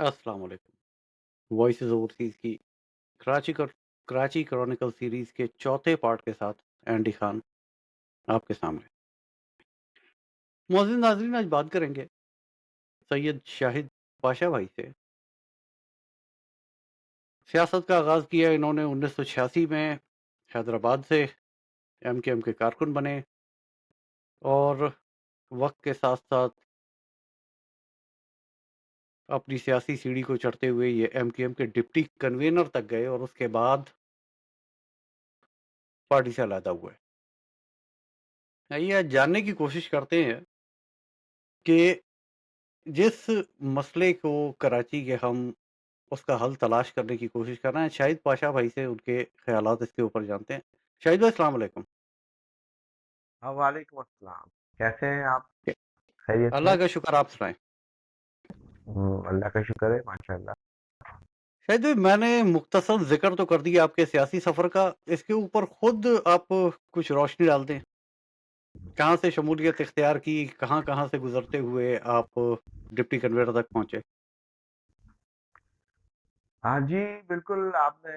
अस्सलाम वालेकुम। Voices overseas की कराची क्रॉनिकल सीरीज़ के चौथे पार्ट के साथ एंडी खान आपके सामने। मुअज़्ज़िज़ नाज़रीन, आज बात करेंगे सैयद शाहिद पाशा भाई से। सियासत का आगाज़ किया इन्होंने 1986 में हैदराबाद से। एमकेएम के कारकुन बने और वक़्त के साथ-साथ अपनी सियासी सीढ़ी को चढ़ते हुए ये एमकेएम के डिप्टी कन्वीनर तक गए और उसके बाद पार्टी से अलहदा हुए। आइए आज जानने की कोशिश करते हैं कि जिस मसले को कराची के हम उसका हल तलाश करने की कोशिश कर रहे हैं, शाहिद पाशा भाई से उनके ख़यालात इसके ऊपर जानते हैं। शाहिद भाई, अस्सलाम वालेकुम। हाँ, वालेकुम अस्सलाम। कैसे हैं आप? के खैरियत से अल्लाह हैं? का शुक्र, आप सुनाएँ। अल्लाह का शुक्र है, माशाअल्लाह। शाहिद भाई, मैंने मुख्तसर ज़िक्र तो कर दिया आपके सियासी सफ़र का, इसके ऊपर खुद आप कुछ रोशनी डाल दें। कहाँ से शमूलियत इख्तियार की, कहाँ-कहाँ से गुज़रते हुए आप डिप्टी कन्वीनर तक पहुँचे? हाँ जी, बिल्कुल आपने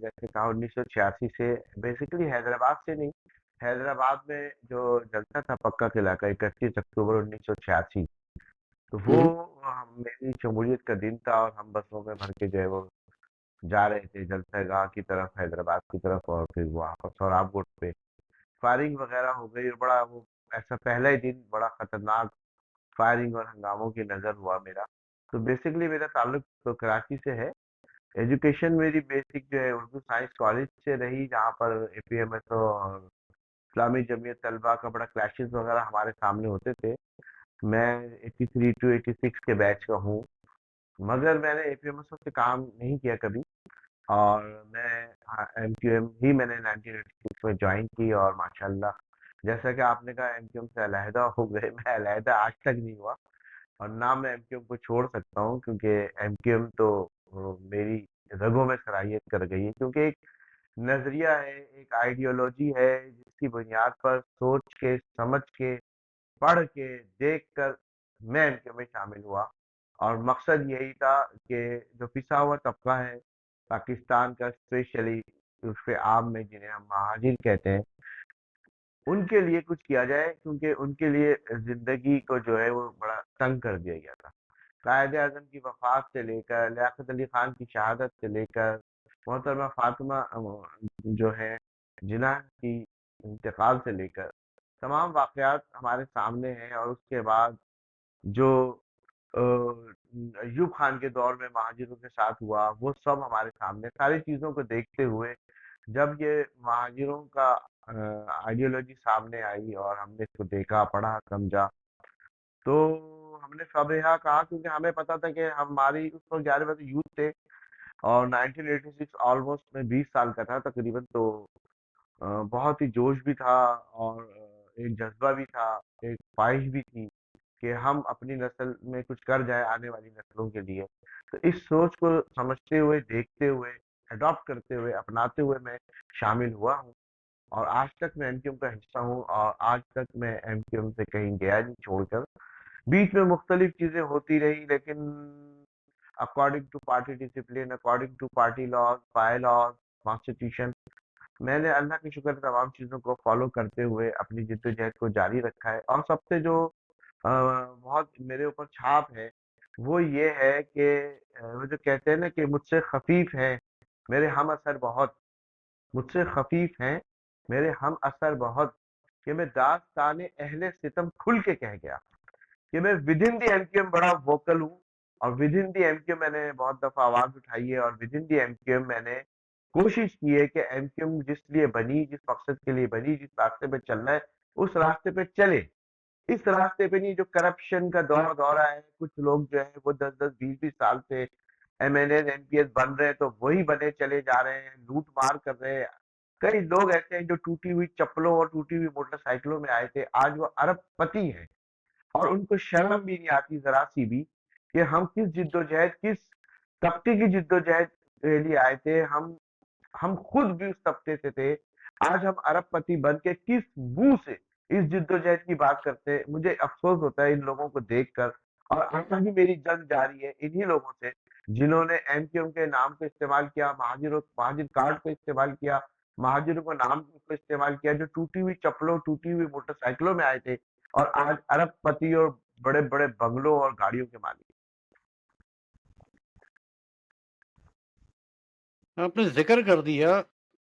जैसे कहा 1986 से बेसिकली हैदराबाद से नहीं, हैदराबाद में जो जलसा था पक्का किला का 31 अक्टूबर 1986, तो हुँ, वो हुँ। मेरी शमूलियत का दिन था और हम बसों में भर के जो है वो जा रहे थे जलसागाह की तरफ, हैदराबाद की तरफ और फिर वापस सोहराबकोट पे फायरिंग वगैरह हो गई और बड़ा वो ऐसा पहला ही दिन बड़ा खतरनाक फायरिंग और हंगामों की नज़र हुआ मेरा। तो बेसिकली मेरा ताल्लुक तो कराची से है। एजुकेशन मेरी बेसिक जो है उर्दू साइंस कॉलेज से रही, जहाँ पर एपीएमएसओ और इस्लामी जमीयत तलबा का बड़ा क्लैशेस वगैरह हमारे सामने होते थे। मैं 83 टू 86 के बैच का हूँ, मगर मैंने एपीएमएसओ से काम नहीं किया कभी और मैं एमक्यूएम ही मैंने 1986 में ज्वाइन की और माशाल्लाह जैसा कि आपने कहा एमक्यूएम से अलहदा हो गए, मैं अलहदा आज तक नहीं हुआ और ना मैं एमक्यूएम को छोड़ सकता हूँ क्योंकि एमक्यूएम तो मेरी रगों में सराहियत कर गई है, क्योंकि एक नजरिया है, एक आइडियोलॉजी है जिसकी बुनियाद पर सोच के, समझ के, पढ़ के, देख कर मैं एमक्यूएम में शामिल हुआ और मकसद यही था कि जो पिसा हुआ तबका है पाकिस्तान का, स्पेशली उर्फ आम में जिन्हें हम महाजिर कहते हैं, उनके लिए कुछ किया जाए, क्योंकि उनके लिए जिंदगी को जो है वो बड़ा तंग कर दिया गया था। कायदे आजम की वफात से लेकर लियाकत अली खान की शहादत से लेकर मोहतरमा फातिमा जो है जिन्ना की इंतकाल से लेकर तमाम वाकयात हमारे सामने हैं और उसके बाद जो अयूब खान के दौर में महाजिरों के साथ हुआ वो सब हमारे सामने, सारी चीजों को देखते हुए जब ये महाजिरों का आइडियोलॉजी सामने आई और हमने इसको देखा, पढ़ा, समझा, तो हमने सब यहाँ कहा, क्योंकि हमें पता था कि हमारी उस वक्त 11 बजे यूथ थे और 1986 ऑलमोस्ट मैं 20 साल का था तकरीबन, तो बहुत ही जोश भी था और एक जज्बा भी था, एक ख्वाहिश भी थी कि हम अपनी नस्ल में कुछ कर जाए आने वाली नस्लों के लिए। तो इस सोच को समझते हुए, देखते हुए, अडॉप्ट करते हुए, अपनाते हुए मैं शामिल हुआ हूँ और आज तक मैं एमक्यूएम का हिस्सा हूँ और आज तक मैं एमक्यूएम से कहीं गया नहीं छोड़कर। बीच में मुख्तलिफ चीजें होती रही, लेकिन according to party discipline, according to party laws, bylaws, constitution, मैंने अल्लाह के शुक्र तमाम चीज़ों को फॉलो करते हुए अपनी जिद्दोजहद को जारी रखा है और सबसे जो बहुत मेरे ऊपर छाप है वो ये है कि वो जो कहते हैं ना कि मुझसे खफीफ हैं मेरे हम असर बहुत, मुझसे खफीफ हैं मेरे हम असर बहुत, कि मैं दास्तान अहले सितम खुल के कह गया कि मैं विद इन दी एमक्यूएम बड़ा वोकल हूँ और विद इन दी एमक्यूएम मैंने बहुत दफा आवाज उठाई है और विद इन दी एमक्यूएम मैंने कोशिश की है कि एमक्यूएम जिस लिए बनी, जिस मकसद के लिए बनी, जिस रास्ते पे चलना है उस रास्ते पे चले। इस रास्ते पे नहीं जो करप्शन का दौर दौरा है, कुछ लोग जो है वो 10-10 20-20 साल से एमएनए एमपीएस बन रहे हैं तो वही बने चले जा रहे हैं, लूट मार कर रहे हैं। कई लोग ऐसे हैं जो टूटी हुई चप्पलों और टूटी हुई मोटरसाइकिलों में आए थे, आज वो अरबपति हैं और उनको शर्म भी नहीं आती ज़रा-सी भी कि हम किस जिद्दोजहद, किस तबके की जिद्दोजहद के लिए आए थे। हम खुद भी उस तबके से थे। आज हम अरबपति बन के किस मुँह से इस जिद्दोजहद की बात करते हैं। मुझे अफ़सोस होता है इन लोगों को देखकर और आज भी मेरी जंग जारी है इन्हीं लोगों से, जिन्होंने एमक्यूएम के नाम को इस्तेमाल किया, महाजिर कार्ड को इस्तेमाल किया, महाजिरों को नाम को इस्तेमाल किया, जो टूटी हुई चप्पलों, टूटी हुई मोटरसाइकिलों में आए थे और आज अरबपति और बड़े-बड़े बंगलों और गाड़ियों के मालिक। आपने ज़िक्र कर दिया,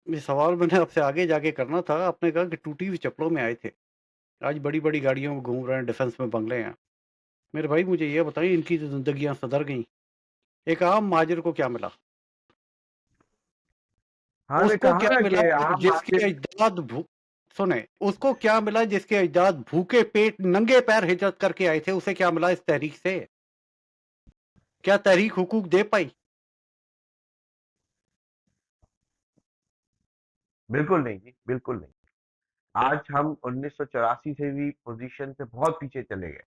ये सवाल मैंने आपसे आगे जाके करना था। आपने कहा कि टूटी हुई चप्पलों में आए थे। आज बड़ी-बड़ी गाड़ियों में घूम रहे हैं, डिफेंस में बंगले हैं। मेरे भाई मुझे ये बताइए, इनकी तो ज़िंदगियाँ सधर गईं। एक आम महाजिर को क्या मिला? हाँ, मैंने उसको कहा क्या ना मिला कि आम जिसके मार्केट। अजदाद भू सुने, उसको क्या मिला जिसके अजदाद भूखे पेट, नंगे पैर हिजरत करके आए थे, उसे क्या मिला इस तहरीक से? क्या तहरीक हुकूक दे पाई? बिल्कुल नहीं जी, बिल्कुल नहीं। आज हम 1984 से भी पोजीशन से बहुत पीछे चले गए।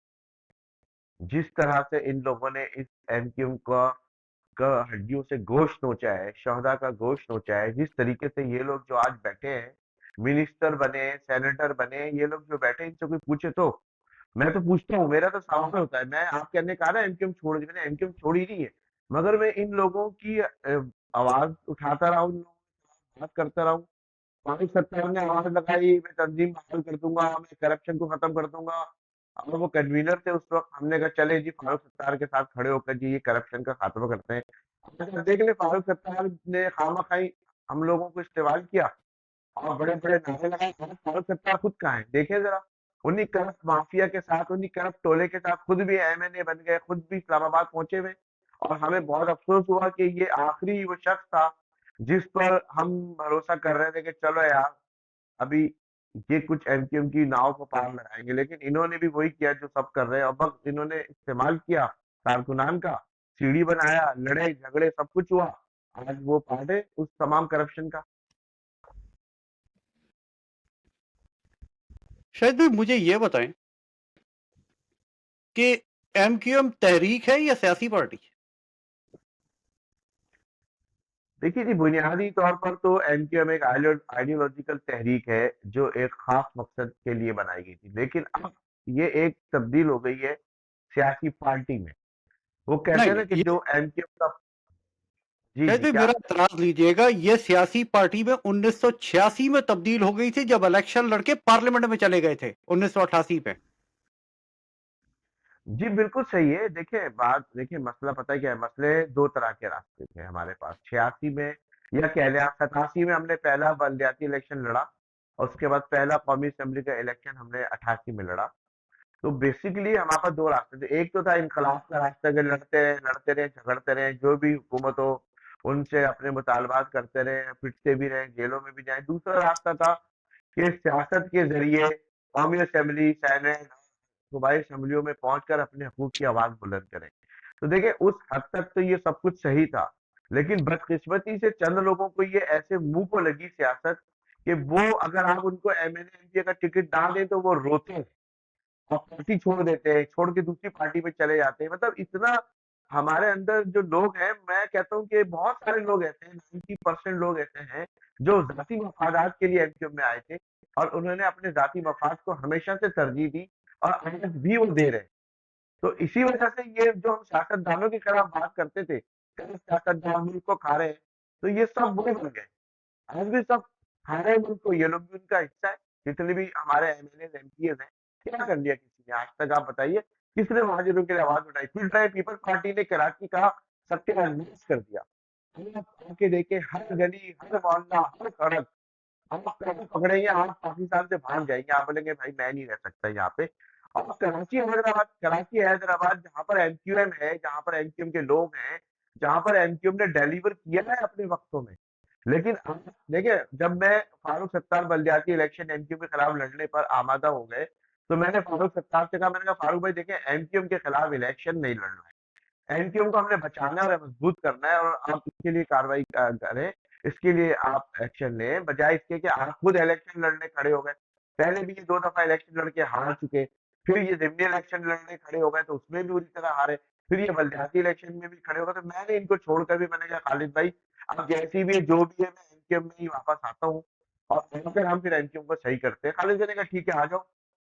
जिस तरह से इन लोगों ने इस एमक्यूएम का हड्डियों से गोश्त नोचा है, शहदा का गोश्त नोचा है, जिस तरीके से ये लोग जो आज बैठे हैं, मिनिस्टर बने, सेनेटर बने, ये लोग जो बैठे हैं, इनसे कोई पूछे तो? मैं तो पूछता हूँ, मेरा तो सवाल होता है, मैं आप कहने कहा ना एमक्यूएम छोड़ दी, मैंने एमक्यूएम छोड़ी नहीं है, मगर मैं इन लोगों की आवाज उठाता रहा हूँ, इन लोगों से बात करता रहा हूँ। फारूक सत्तार ने आवाज लगाई, मैं तंजीम बहाल कर दूंगा, मैं करप्शन को खत्म कर दूंगा। और वो कन्वीनर थे उस वक्त, हमने कहा चले जी फारूक सत्तार के साथ खड़े होकर जी ये करप्शन का खात्मा करते हैं। अब देख ले फारूक सत्तार ने खामा खाई हम लोगों को इस्तेमाल किया और बड़े बड़े नारे लगाए। आज फारूक सत्तार खुद कहाँ है देखें जरा, उन्हीं करप्ट माफिया के साथ, उन्हीं करप्ट टोले के साथ खुद भी एमएनए बन गए, खुद भी इस्लामाबाद पहुंचे हुए। और हमें बहुत अफसोस हुआ कि ये आखिरी वो शख्स था जिस पर हम भरोसा कर रहे थे कि चलो यार अभी ये कुछ एमक्यूएम की नाव को पार लगाएंगे, लेकिन इन्होंने भी वही किया जो सब कर रहे हैं। और बस इन्होंने इस्तेमाल किया कारकुनान का, सीढ़ी बनाया, लड़े झगड़े सब कुछ हुआ। आज वो पार्ट है उस तमाम करप्शन का। शायद भाई मुझे ये बताएं कि एमक्यूएम तहरीक है या सियासी पार्टी? देखिए जी, बुनियादी तौर पर तो एमक्यूएम एक आइडियोलॉजिकल तहरीक है जो एक खास मकसद के लिए बनाई गई थी, लेकिन अब ये एक तब्दील हो गई है सियासी पार्टी में। वो कहते नहीं हैं ना नहीं, कि ये जो एमक्यूएम का। जी शायद जी भाई क्या। मेरा इतराज लीजिएगा, ये सियासी पार्टी में 1986 में तब्दील हो गई थी, जब इलेक्शन लड़के पार्लियामेंट में चले गए थे 1988 में। जी, बिल्कुल सही है। देखिए, देखिए मसला पता है क्या है? मसले 2 तरह के रास्ते थे हमारे पास। 86 में या कह लें आप 87 में हमने पहला बलदियाती इलेक्शन लड़ा और उसके बाद पहला कौमी असेंबली का इलेक्शन हमने 88 में लड़ा। तो बेसिकली हमारे पास 2 रास्ते थे। एक तो था इनकलाब का रास्ता कि लड़ते रहे, झगड़ते रहे, जो भी हुकूमत हो उनसे अपने मुतालबात करते रहे, पिटते भी रहे, जेलों में भी जाएँ। दूसरा रास्ता था कि सियासत के ज़रिए कौमी असेंबली, सेनेट, सूबाई असेंबलियों में पहुंचकर अपने हकूक की आवाज बुलंद करें। तो देखिए उस हद तक तो ये सब कुछ सही था, लेकिन बदकिस्मती से चंद लोगों को ये ऐसे मुंह को लगी सियासत कि वो अगर आप उनको एमएनए एमपी का टिकट ना दें तो वो रोते हैं और पार्टी छोड़ देते हैं, छोड़ के दूसरी पार्टी में चले जाते हैं। मतलब इतना हमारे अंदर जो लोग हैं, मैं कहता हूँ कि बहुत सारे लोग ऐसे हैं, 90% लोग ऐसे हैं जो जाती मफादात के लिए एमक्यूएम में आए थे और उन्होंने अपने जाती मफाद को हमेशा से तरजीह दी और आज भी वो दे रहे हैं। तो इसी वजह से ये जो हम सियासतदानों के खिलाफ बात करते थे, कई सियासतदान मुल्क को खा रहे हैं, तो ये सब वही बन गए। आज भी सब खा रहे हैं मुल्क को, ये लोग भी उनका हिस्सा है। जितने भी हमारे एमएलए एमपीएस हैं, क्या कर लिया किसी ने आज तक आप बताइए? किसने महाजनों के लिए आवाज उठाई? पीपल्स पीपल्स पार्टी ने कराची का सत्यानाश कर दिया। आप आके देखें हर गली, हर मोहल्ला, हर सड़क आप कहीं पकड़ेंगे, आप पाकिस्तान से भाग जाएँगे, आप बोलेंगे भाई मैं नहीं रह सकता यहाँ पे। और कराची हैदराबाद जहाँ पर एमक्यूएम है, जहाँ पर एमक्यूएम के लोग हैं, जहाँ पर एमक्यूएम ने डिलीवर किया है अपने वक़्तों में। लेकिन अब देखिए जब मैं फारूक सत्तार बल्दियाती इलेक्शन एमक्यूएम के खिलाफ लड़ने पर आमादा हो गए, तो मैंने फारूक सत्तार से कहा, मैंने कहा फारूक भाई देखिए एमक्यूएम के खिलाफ इलेक्शन नहीं लड़ना है। एनक्यूएम को हमने बचाना है और मजबूत करना है और आप इसके लिए कार्रवाई करें, इसके लिए आप एक्शन लें, बजाय इसके कि आप खुद इलेक्शन लड़ने खड़े हो गए। पहले भी ये 2 दफा इलेक्शन लड़ के हार चुके, फिर ये ज़िमनी इलेक्शन लड़ने खड़े हो गए तो उसमें भी बुरी तरह हारे, फिर ये बलदियाती इलेक्शन में भी खड़े हो गए। तो मैंने इनको छोड़कर भी मैंने कहा खालिद भाई अब जैसी भी है जो भी है मैं एनक्यूएम में ही वापस आता हूँ और फिर हम फिर एनक्यूएम को सही करते हैं। खालिद भाई ने कहा ठीक है आ जाओ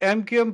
MQM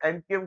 MQ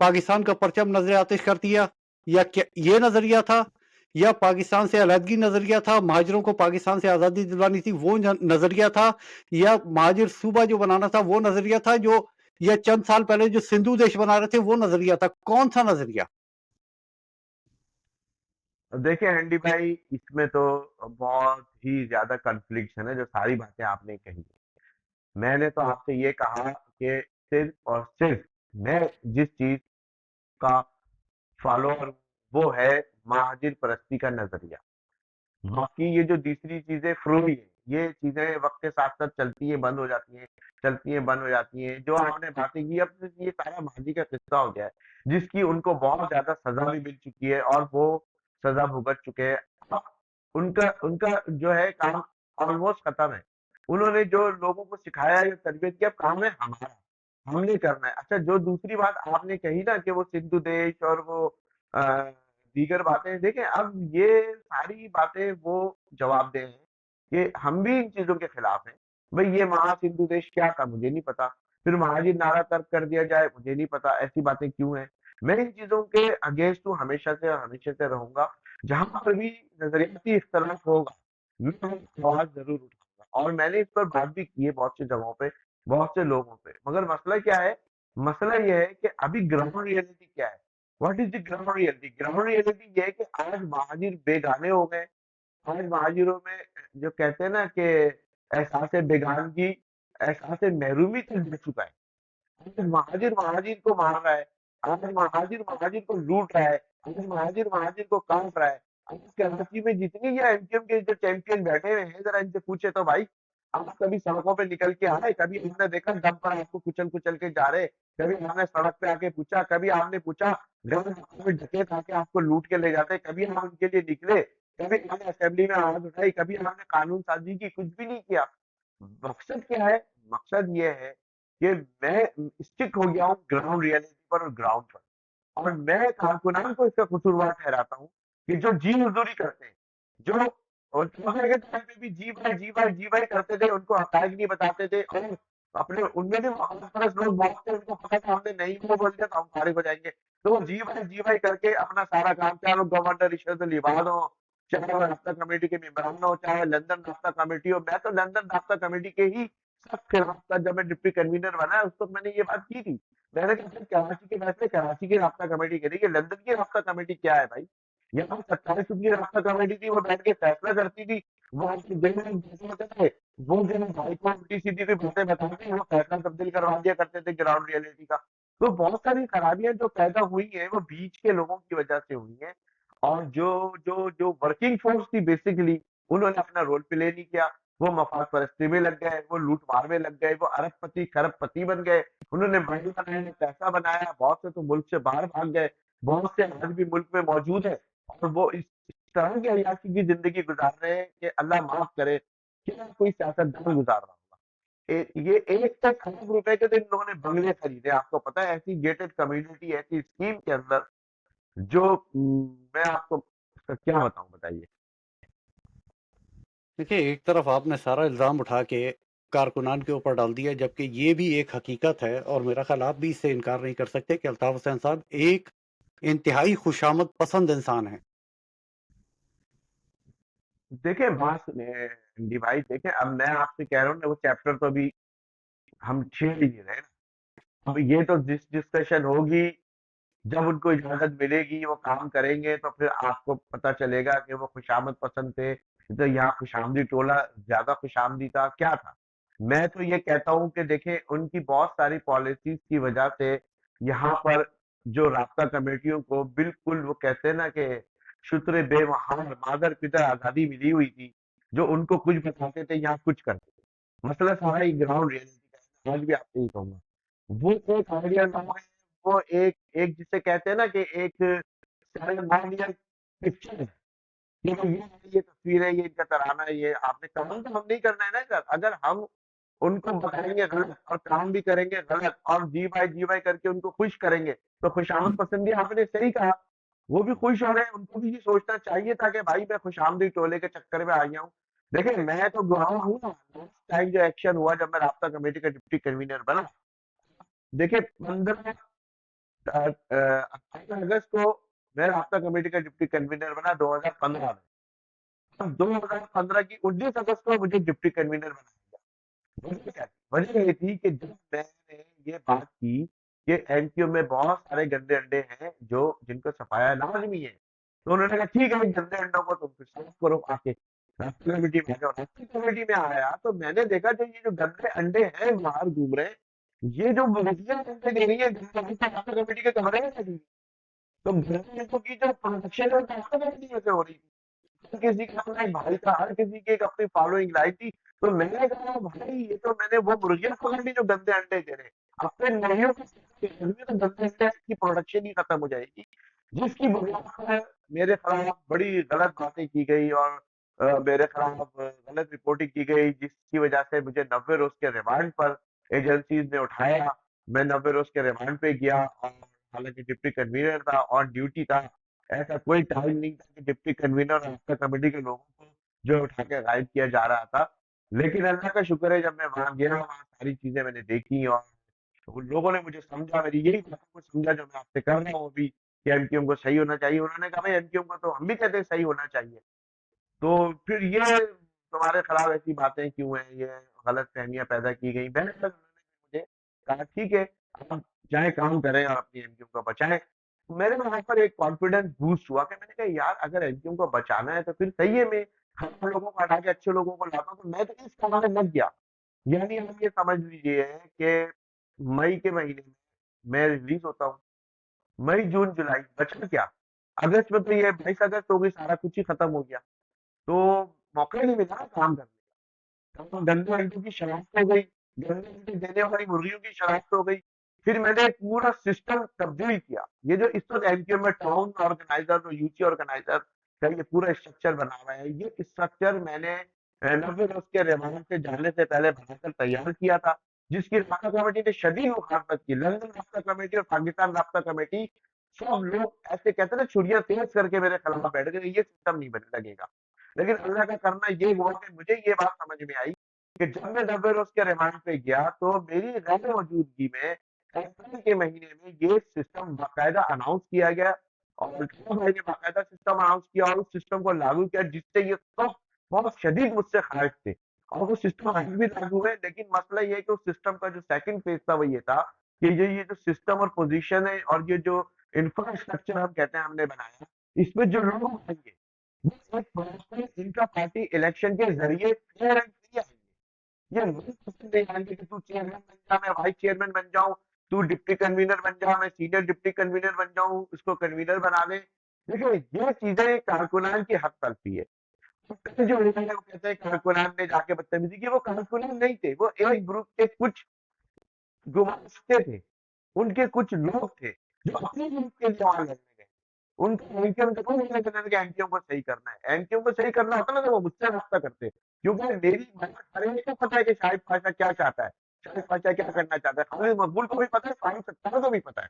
पाकिस्तान का परचम नज़र आतिश कर दिया, या क्या ये नज़रिया था, या पाकिस्तान से अलहदगी नज़रिया था, महाजिरों को पाकिस्तान से आज़ादी दिलवानी थी वो नज़रिया था, या महाजिर सूबा जो बनाना था वो नज़रिया था, जो या चंद साल पहले जो सिंधु देश बना रहे थे वो नज़रिया था? कौन सा नज़रिया? देखिए हंडी भाई, इसमें तो बहुत ही ज्यादा कन्फ्लिक्शन है, जो सारी बातें आपने कही। मैंने तो आपसे ये कहा कि सिर्फ और सिर्फ मैं जिस चीज का फॉलोअर, वो है महाजिर परस्ती का नजरिया। बाकी ये जो दूसरी चीजें फ्रूली है, ये चीजें वक्त के साथ साथ चलती है, बंद हो जाती हैं, चलती है, बंद हो जाती हैं। जो आपने बातें की, अब तो ये सारा माजी का किस्सा हो गया है, जिसकी उनको बहुत ज्यादा सजा भी मिल चुकी है और वो सजा भुगत चुके हैं। अब उनका उनका जो है काम ऑलमोस्ट खत्म है। उन्होंने जो लोगों को सिखाया या तरबियत किया, अब काम है हमारा, हमने करना है। अच्छा, जो दूसरी बात आपने कही ना कि वो सिंधु देश और वो अ, दीगर बातें, देखें अब ये सारी बातें वो जवाबदेह हैं कि हम भी इन चीजों के खिलाफ हैं। भाई ये महासिंधु देश क्या था मुझे नहीं पता, फिर महाजिर नारा तर्क कर दिया जाए मुझे नहीं पता, ऐसी बातें क्यों हैं। मैं इन चीजों के अगेंस्ट हूँ हमेशा से, और हमेशा से रहूंगा। जहां पर भी नजरियाती इख्तलाफ होगा, मैं आवाज जरूर उठाऊंगा, और मैंने इस पर बात भी की है बहुत सी जगहों पे, बहुत से लोगों पे। मगर मसला क्या है, मसला ये है कि अभी ग्राउंड रियलिटी क्या है। What is the ground reality? Ground reality ये है कि आज महाजिर बेगाने हो गए। आज महाजिरों में जो कहते हैं ना कि एहसास बेगानगी, एहसास महरूमी तक बढ़ चुका है। आज महाजिर महाजिर को मार रहा है, आज महाजिर महाजिर को लूट रहा है, आज महाजिर महाजिर को काट रहा है। आज कराची में जितनी ये एमकेएम के जो चैंपियन बैठे हुए हैं, जरा इनसे पूछे तो भाई, आप कभी सड़कों पे निकल के आए? कभी आपने देखा दम पर आपको कुचल कुचल के जा रहे? कभी आपने सड़क पे आके पूछा? कभी आपने पूछा घर में डकैत आके आपको लूट के ले जाते? कभी आप उनके लिए निकले? कभी आपने असेंबली में आवाज उठाई? कभी आपने कानून साजी की? कुछ भी नहीं किया। मकसद क्या है? मकसद ये है कि मैं स्टिक हो गया हूँ ग्राउंड रियलिटी पर और ग्राउंड पर, और मैं कारकुनान को इसका कसूरवार ठहराता हूँ कि जो जी हुजूरी करते हैं, जो और पहले के टाइम पे भी जी भाई करते थे, उनको हकायक नहीं बताते थे, और अपने उनमें भी परस लोग बहुत थे, उनको पता था हमने नहीं वो बोल दिया तो हम फारिग हो जाएंगे। तो वो जी भाई करके अपना सारा काम, चाहे वो गवर्नर रिशवत लिबाद हो, चाहे वो रास्ता कमेटी के मेंबरान हो, चाहे लंदन रास्ता कमेटी हो। मैं तो लंदन रास्ता कमेटी के ही सख्त खिलाफ था। जब मैं डिप्टी कन्वीनर बना उस वक्त मैंने ये बात की थी। मैंने कहा फिर कराची के फैसले कराची की रास्ता कमेटी करेगी, लंदन की रास्ता कमेटी क्या है भाई? यहाँ 27 की रास्ता कमेटी थी, वो बैठ के फैसला करती थी। वो आपके दिल में जैसे होते थे, वो जो भाई को उल्टी सीधी कोई बातें बताते, वो फैसला तब्दील करवा दिया करते थे ग्राउंड रियलिटी का। तो बहुत सारी खराबियां जो पैदा हुई है, वो बीच के लोगों की वजह से हुई है। और जो जो जो वर्किंग फोर्स थी बेसिकली, उन्होंने अपना रोल प्ले नहीं किया। वो मफाद परस्ती में लग गए, वो लूट मार में लग गए, वो अरबपति खरबपति बन गए। उन्होंने महल बनाए, पैसा बनाया, बहुत से तो मुल्क से बाहर भाग गए, बहुत से आज भी मुल्क में मौजूद है, और वो इस तरह की अय्याशी की जिंदगी गुजार रहे हैं कि अल्लाह माफ करे, क्या कोई सियासतदान गुजार रहा होगा। ये 1 से 8 रुपए के तो इन लोगों ने बंगले खरीदे, आपको पता है, ऐसी गेटेड कम्युनिटी, ऐसी स्कीम के अंदर, जो मैं आपको उसका क्या बताऊं, बताइए। देखिए, एक तरफ आपने सारा इल्ज़ाम उठा के कारकुनान के ऊपर डाल दिया, जबकि ये भी एक हकीकत है और मेरा ख़्याल आप भी इससे इनकार नहीं कर सकते कि अल्ताफ़ हुसैन साहब एक इंतहाई खुशामद पसंद इंसान हैं। देखिए बात सुनिए डी भाई, देखिए अब मैं आपसे कह रहा हूँ ना, वो चैप्टर तो अभी हम छेड़ ही नहीं रहे ना। अब ये तो डिस्कशन होगी, जब उनको इजाजत मिलेगी, वो काम करेंगे, तो फिर आपको पता चलेगा कि वो खुशामद पसंद थे, तो यहाँ खुशामदी टोला ज्यादा खुशामदी था, क्या था। मैं तो ये कहता हूँ कि देखें, उनकी बहुत सारी पॉलिसीज की वजह से यहाँ पर जो राब्ता कमेटियों को बिल्कुल, वो कहते हैं ना कि शुक्र बेमहाल मादर पिता आजादी मिली हुई थी, जो उनको कुछ बताते थे, यहाँ कुछ करते थे। मसला सारा ही ग्राउंड रियलिटी का है, आज भी आपसे ही कहूंगा। वो एक आइडिया ना हो, वो एक एक जिसे कहते हैं ना कि एक सेरेमोनियल पिक्चर है। ये तस्वीर है, ये इनका तराना है, ये आपने काम तो हम नहीं करना है ना सर। अगर हम उनको बताएंगे गलत और काम भी करेंगे गलत, और जी भाई करके उनको खुश करेंगे, तो खुशामद पसंदी, आपने सही कहा, वो भी खुश हो रहे हैं। उनको भी ये सोचना चाहिए था कि भाई मैं खुशामदी टोले के चक्कर में आ गया हूँ। देखिए मैं तो गवाह हूँ ना, लास्ट टाइम जो एक्शन हुआ जब मैं राब्ता कमेटी का डिप्टी कन्वीनर बना, देखिए 15 18 अगस्त को मैं राब्ता कमेटी का डिप्टी कन्वीनर बना 2015 में। अब 2015 की 19 अगस्त को मुझे डिप्टी कन्वीनर बनाया गया। वजह क्या थी? वजह ये थी कि जब मैंने ये बात की कि एनपीओ में बहुत सारे गंदे अंडे हैं जो जिनको सफाया लाजमी है, तो उन्होंने कहा ठीक है, इन गंदे अंडों को तुम फिर साफ करो आके। राष्ट्रीय कमेटी में आ जाओ। राष्ट्रीय कमेटी में आया तो मैंने देखा जो ये जो गंदे अंडे हैं बाहर घूम रहे हैं, ये जो मुर्गियां अंडे दे रही है गंदे अंडे, राष्ट्रीय कमेटी के कमरे में लगी। तो गंदे अंडों की जो प्रोडक्शन है वो राष्ट्रीय कमेटी में से हो रही थी। हर किसी का अपना एक भाई था, हर किसी की एक अपनी फॉलोइंग लाई थी। तो मैंने कहा भाई ये तो मैंने वो मुर्गियां पकड़ ली जो गंदे अंडे दे रहे हैं। अब तो इन मुर्गियों तो गंदे अंडे की प्रोडक्शन ही खत्म हो जाएगी। जिसकी बुनियाद पर मेरे खिलाफ बड़ी गलत बातें की गई और मेरे खिलाफ गलत रिपोर्टिंग की गई, जिसकी वजह से मुझे 90 रोज के रिमांड पर एजेंसीज ने उठाया। मैं 90 रोज के रिमांड पे गया और हालांकि डिप्टी कन्वीनर था, ऑन ड्यूटी था। ऐसा कोई टाइम नहीं था कि डिप्टी कन्वीनर और आफ्टर कमेटी के लोगों को जो उठा के गायब किया जा रहा था। लेकिन अल्लाह का शुक्र है, जब मैं वहां गया वहां सारी चीजें मैंने देखी और उन लोगों ने मुझे समझा, मेरी यही बातों को समझा जो मैं आपसे कर रहा हूँ अभी कि एमक्यूएम को सही होना चाहिए। उन्होंने कहा भाई एमक्यूएम को तो हम भी कहते हैं सही होना चाहिए, तो फिर ये तुम्हारे खिलाफ ऐसी बातें क्यों हैं, ये गलत फहमियां पैदा की गई। मैंने कहा, उन्होंने मुझे कहा ठीक है, आप चाहे काम करें और अपनी एमक्यूएम को बचाएं। मेरे वहां पर एक कॉन्फिडेंस बूस्ट हुआ कि मैंने कहा यार अगर एमक्यूएम को बचाना है तो फिर सही है, मैं खराब लोगों को हटा के अच्छे लोगों को लाता हूं। तो मैं तो इस काम में लग गया। यानी आप ये समझ लीजिए कि मई के महीने में मैं रिलीज होता हूँ। मई जून जुलाई बचा क्या? अगस्त में तो ये 22 अगस्त हो गई, सारा कुछ ही खत्म हो गया। तो मौका नहीं मिला ना काम करने का। तो गंदे अंडों की शनाख्त हो गई, गंदे अंडे देने वाली मुर्गियों की शनाख्त हो गई। फिर मैंने एक पूरा सिस्टम तब्दील किया। ये जो इस वक्त एमक्यूएम में टाउन ऑर्गेनाइजर और यूसी ऑर्गेनाइजर का ये पूरा स्ट्रक्चर बना हुआ है, ये स्ट्रक्चर मैंने 90 रोज के रिमांड से जाने से पहले बनाकर तैयार किया था, जिसकी राब्ता कमेटी ने शदीद मुखालफत की। लंदन राब्ता कमेटी और पाकिस्तान राब्ता कमेटी सब लोग ऐसे कहते हैं ना, छुरियां तेज करके मेरे खिलाफ बैठ गए, ये सिस्टम नहीं बन लगेगा। लेकिन अल्लाह का करना ये हुआ कि मुझे ये बात समझ में आई कि जब मैं 90 रोज के रिमांड पे गया तो मेरी गैर मौजूदगी में अप्रैल के महीने में ये सिस्टम बाकायदा अनाउंस किया गया और भाई ने बाकायदा सिस्टम अनाउंस किया और उस सिस्टम को लागू किया, जिससे ये सब बहुत शदीद मुझसे खारिज थे और वो सिस्टम आज भी लागू है। लेकिन मसला ये है कि उस सिस्टम का जो सेकंड फेज था वो ये था कि ये जो सिस्टम और पोजीशन है और ये जो इंफ्रास्ट्रक्चर हम कहते हैं हमने बनाया, इसमें जो लोग आएंगे वो एक इंट्रा पार्टी इलेक्शन के जरिए फेयर एंड फ्री आएंगे। ये मुझे पसंद नहीं आएंगे कि तू चेयरमैन बन जा, मैं वाइस चेयरमैन बन जाऊं, तू डिप्टी कन्वीनर बन जा, मैं सीनियर डिप्टी कन्वीनर बन जाऊं, उसको कन्वीनर बना दे। देखिए ये चीजें कारकुनान की हक तलफी है। तो जो होता है वो कहते हैं कारकुनान ने जाके बदतमीजी की, वो कारकुनान नहीं थे, वो एक ग्रुप के कुछ गुमास्ते थे, उनके कुछ लोग थे जो अपने ग्रुप के लिए वहां लड़ने गए। उनका एमक्यूएम का कोई लेना देना नहीं कि एमक्यूएम को सही करना है। एमक्यूएम को सही करना होता ना तो वो मुझसे रास्ता करते, क्योंकि मेरी हर एक को पता है कि शाहिद पाशा क्या चाहता है, शाहिद पाशा क्या करना चाहता है, खालिद मकबूल को भी पता है, फारूक सत्तार को भी पता है।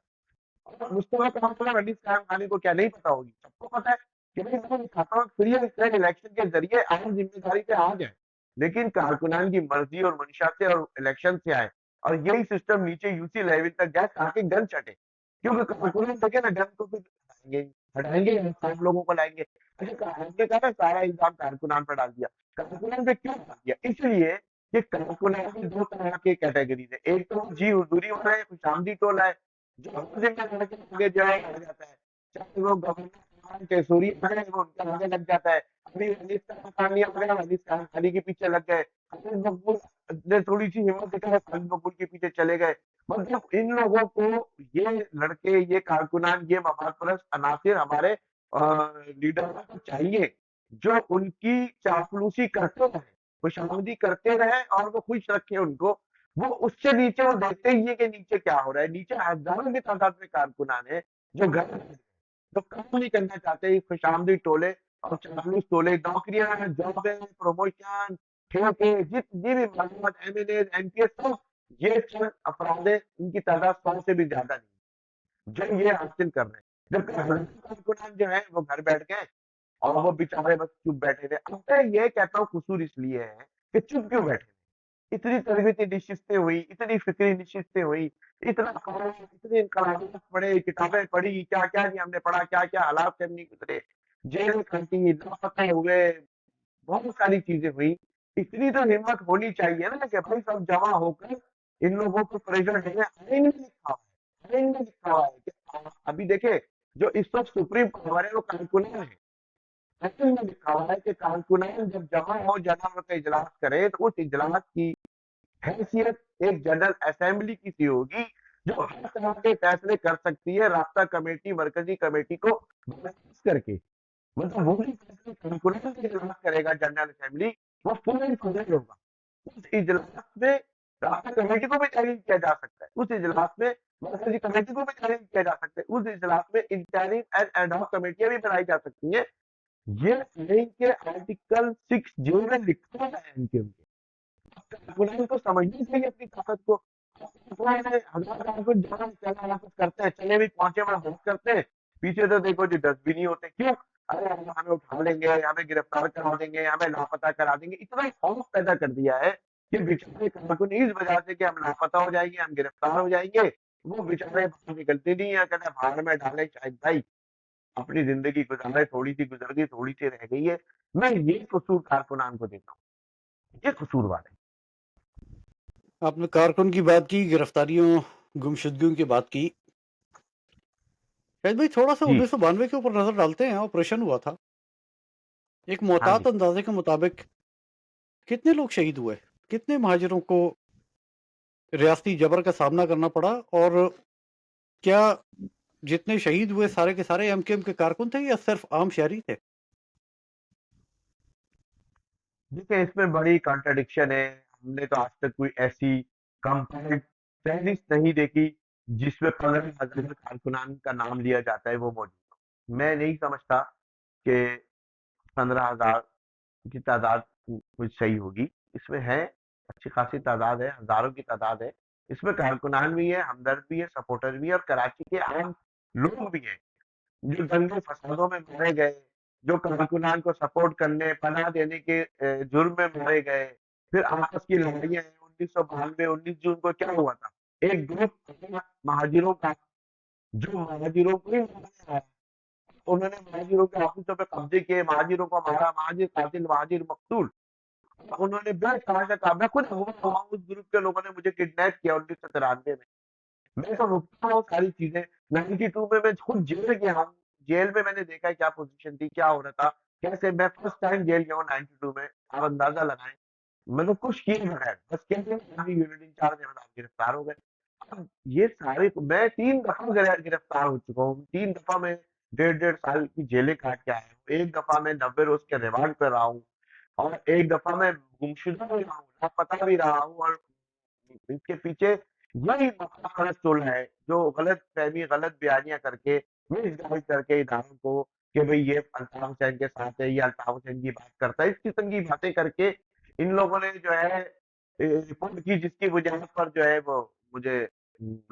और मुस्तफा कमाल अली खान खानी को क्या नहीं पता होगी, सबको पता है कि भाई मैं चाहता हूँ फ्री एंड फेयर इलेक्शन के जरिए आम जिम्मेदारी से आ जाए, लेकिन कारकुनान की मर्जी और मंशा से और इलेक्शन से आए और यही सिस्टम नीचे यूसी लेवल तक जाए ताकि गन चटे। क्योंकि कारकुनान देखे ना गन को फिर हटाएंगे इंसाफ लोगों को लाएंगे। अच्छा आपने कहा ना सारा इल्जाम कारकुनान पर डाल दिया, कारकुनान पे क्यों डाल दिया? इसलिए कि कारकुनान में दो तरह की कैटेगरी है, एक तो जी हुजूरी वाला है, खुशामदी टोला है, जो हर जिम्मेदारी के आगे जो है लग जाता है, चाहे वो गवर्नर टेसूरी है वो उनके आगे लग जाता है। अभी हनीफ खान खानी अपने हनीफ खान खानी के पीछे लग गए, खालिद मकबूल ने थोड़ी सी हिम्मत दिखाई, खालिद मकबूल के पीछे चले गए। मतलब इन लोगों को ये लड़के, ये कारकुनान, ये मफाद परस्त अनासिर हमारे लीडरों को चाहिए जो उनकी चापलूसी करते रहे, खुशामदी करते रहे और वो खुश रखे उनको। वो उससे नीचे वो देखते ही है कि नीचे क्या हो रहा है। नीचे हजारों की तादाद में कारकुनान है जो घर जो काम नहीं करना चाहते, खुशामदी टोले और चापलूस टोले, नौकरियां, जॉबें, प्रमोशन, ठेके, जितनी भी मालूमात, एमएनए, एनपीएस, सब ये चंद अफराद है, इनकी तादाद 100 से भी ज्यादा नहीं जो ये हासिल कर रहे हैं। जबकि कारकुनान जो है वो घर बैठ गए और वो बेचारे बस चुप बैठे थे। अब मैं ये कहता हूँ कसूर इसलिए है कि चुप क्यों बैठे, इतनी तरबियती नशिस्तें हुई, इतनी फ़िक्री नशिस्तें हुई, इतना पढ़ा, इतने इनकलाबात पढ़े, किताबें पढ़ी, क्या-क्या नहीं हमने पढ़ा, क्या-क्या हालात से हम नहीं गुज़रे, जेलें काटी, लापता हुए, बहुत सारी चीज़ें हुई। इतनी तो हिम्मत होनी चाहिए ना कि भाई सब जमा होकर इन लोगों को प्रेशर दें। आईन में लिखा हुआ है, आईन में लिखा हुआ है कि अभी देखिए, जो इस वक़्त सुप्रीम कोर्ट है वो कारकुनान है। आईन में लिखा हुआ है कि कारकुनान जब जमा हो जनरल का इजलास करे तो उस इजलास की हैसियत एक जनरल असेंबली की सी होगी, जो हर तरह के फैसले कर सकती है राब्ता कमेटी, मरकज़ी कमेटी को बर्खास्त करके। मतलब वो भी फैसले कारकुनान का इजलास करेगा जनरल असेंबली, वो फुल एंड फाइनल होगा। उस इजलास में राब्ता कमेटी को भी चैलेंज किया जा सकता है, उस इजलास में मरकज़ी कमेटी को भी चैलेंज किया जा सकता है, उस इजलास में इंटरिम एंड एड हॉक कमेटियाँ भी बनाई जा सकती हैं। ये आईन के आर्टिकल 6 जे में लिखा है एमकेएम के। कारकुनान को समझनी चाहिए अपनी ताकत को। हजार कारकुन जहाँ चला वापस करते हैं, चले भी पहुंचे वहां बात करते हैं, पीछे तो देखो जी डस्टबिन ही होते, क्यों? अरे हमें उठा लेंगे, हमें गिरफ्तार करा देंगे, हमें लापता करा देंगे, इतना खौफ पैदा कर दिया है कि बेचारे कारकुन इस वजह से कि हम लापता हो जाएंगे, हम गिरफ्तार हो जाएंगे, वो बेचारे बाहर निकलते नहीं है, कहते भाड़ में डाले शायद भाई, अपनी जिंदगी गुजारे, थोड़ी सी गुजर गई, थोड़ी सी रह गई है। मैं ये कसूर कारकुनान को देता हूँ, ये कसूरवार है। आपने कारकुन की बात की, गिरफ्तारियों, गुमशुदगियों की बात की। शायद भाई थोड़ा-सा जी, 1992 के ऊपर नज़र डालते हैं, ऑपरेशन हुआ था। एक हाँ मोहतात जी। अंदाज़े के मुताबिक कितने लोग शहीद हुए? कितने महाजिरों को रियासती जबर का सामना करना पड़ा? और क्या जितने शहीद हुए सारे के सारे एमकेएम के कारकुन थे या सिर्फ़ आम शहरी थे? देखिए, इसमें बड़ी कॉन्ट्रडिक्शन है। हमने तो आज तक कोई ऐसी कंप्लीट फहरिस्त नहीं देखी जिसमें 15,000 कारकुनान का नाम लिया जाता है वो मौजूद हो। मैं नहीं समझता कि 15,000 की तादाद कुछ सही होगी। इसमें है, अच्छी खासी तादाद है, हज़ारों की तादाद है। इसमें कारकुनान भी है, हमदर्द भी है, सपोर्टर भी है और कराची के आम लोग भी हैं। जो दंगे फसादों में मारे गए, जो कारकुनान को सपोर्ट करने, पनाह देने के जुर्म में मारे गए, फिर आपस की लड़ाइयाँ हैं, 1992 19 जून को क्या हुआ था? एक ग्रुप महाजिरों का, जो महाजिरों को ही मारा है, उन्होंने महाजिरों के ऑफिसों पे कब्जे किए, महाजिरों को मारा, महाजिर कातिल, महाजिर मकतूल। उन्होंने बेतहाशा का कहा, मैं खुद हुआ हुआ उस ग्रुप के लोगों ने मुझे किडनैप किया 1993 में। मैं तो रुकता हूँ सारी चीजें। 92 में मैं खुद जेल गया हूँ, जेल में मैंने देखा है क्या पोजीशन थी, क्या हो रहा था, कैसे मैं फर्स्ट टाइम जेल गया हूँ 92 में, आप अंदाजा लगाएं। मतलब कुछ किए बगैर बस कहते हैं आर्मी यूनिट इंचार्ज है, आप गिरफ्तार हो गए। अब ये सारे, मैं 3 दफा गिरफ्तार हो चुका हूँ, 3 दफा मैं 1.5 1.5 साल की जेलें काट के आया हूँ, एक दफा मैं 90 रोज के रिमांड पे रहा हूँ, और एक दफा मैं गुमशुदा भी रहा हूँ, लापता भी रहा हूँ, और इसके पीछे यही गलत टोला है जो गलत फहमी, गलत बयानियां करके, मिसगाइड करके इदारों को कि भाई ये अल्ताफ हुसैन के साथ है, ये अल्ताफ हुसैन की बात करता है, इस किस्म की बातें करके इन लोगों ने जो है रिपोर्ट की, जिसकी बुनियाद पर जो है वो मुझे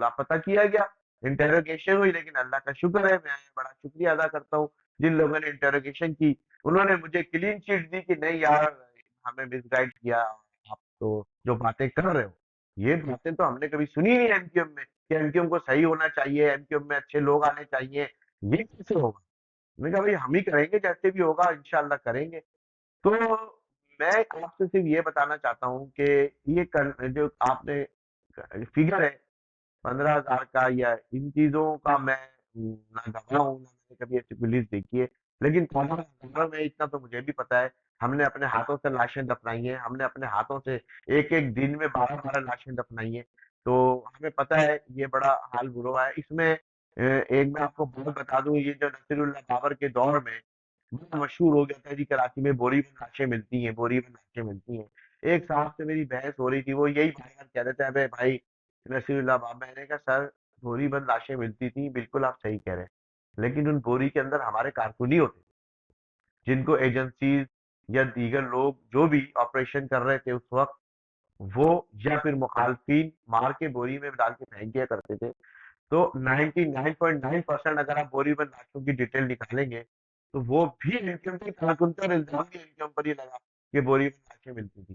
लापता किया गया। इंटेरोगेशन हुई, लेकिन अल्लाह का शुक्र है, मैं बड़ा शुक्रिया अदा करता हूँ जिन लोगों ने इंटेरोगेशन की, उन्होंने मुझे क्लीन चिट दी कि नहीं यार, हमें मिसगाइड किया, आप तो जो बातें कर रहे हो, ये बातें तो हमने कभी सुनी नहीं एमक्यूएम में कि एमक्यूएम को सही होना चाहिए, एमक्यूएम में अच्छे लोग आने चाहिए, ये कैसे होगा? मैंने कहा भाई हम ही करेंगे, जैसे भी होगा इंशाल्लाह करेंगे। तो मैं आपसे सिर्फ ये बताना चाहता हूँ कि ये जो आपने फिगर है 15,000 का, या इन चीजों का मैं ना गवाह हूँ, ना मैंने कभी ऐसी पुलिस देखी है, लेकिन 15,000 में इतना तो मुझे भी पता है, हमने अपने हाथों से लाशें दफनाई हैं, हमने अपने हाथों से एक एक दिन में 12 12 लाशें दफनाई हैं, तो हमें पता है ये बड़ा हाल बुरा है। इसमें एक मैं आपको बात बता दूं, ये जो नसीरुल्लाह बाबर के दौर में बड़ा मशहूर हो गया था जी, कराची में बोरी में लाशें मिलती हैं, बोरी में लाशें मिलती हैं। एक साहब से मेरी बहस हो रही थी, वो यही बार बार कह रहे थे, अबे भाई नसीरुल्लाह बाबर, मैंने कहा सर, बोरी बंद लाशें मिलती थी, बिल्कुल आप सही कह रहे हैं, लेकिन उन बोरी के अंदर हमारे कारकुन ही होते, जिनको एजेंसीज या दीगर लोग जो भी ऑपरेशन कर रहे थे उस वक्त, वो या फिर मुखालफिन मार के बोरी में डाल के फेंक दिया करते थे। तो 99.9% अगर आप बोरी बंद लाशों की डिटेल निकालेंगे, तो वो भी इनकम के कारकुन थे, और इल्जाम भी इनकम पर ही लगा कि बोरी बंद लाशें मिलती थी।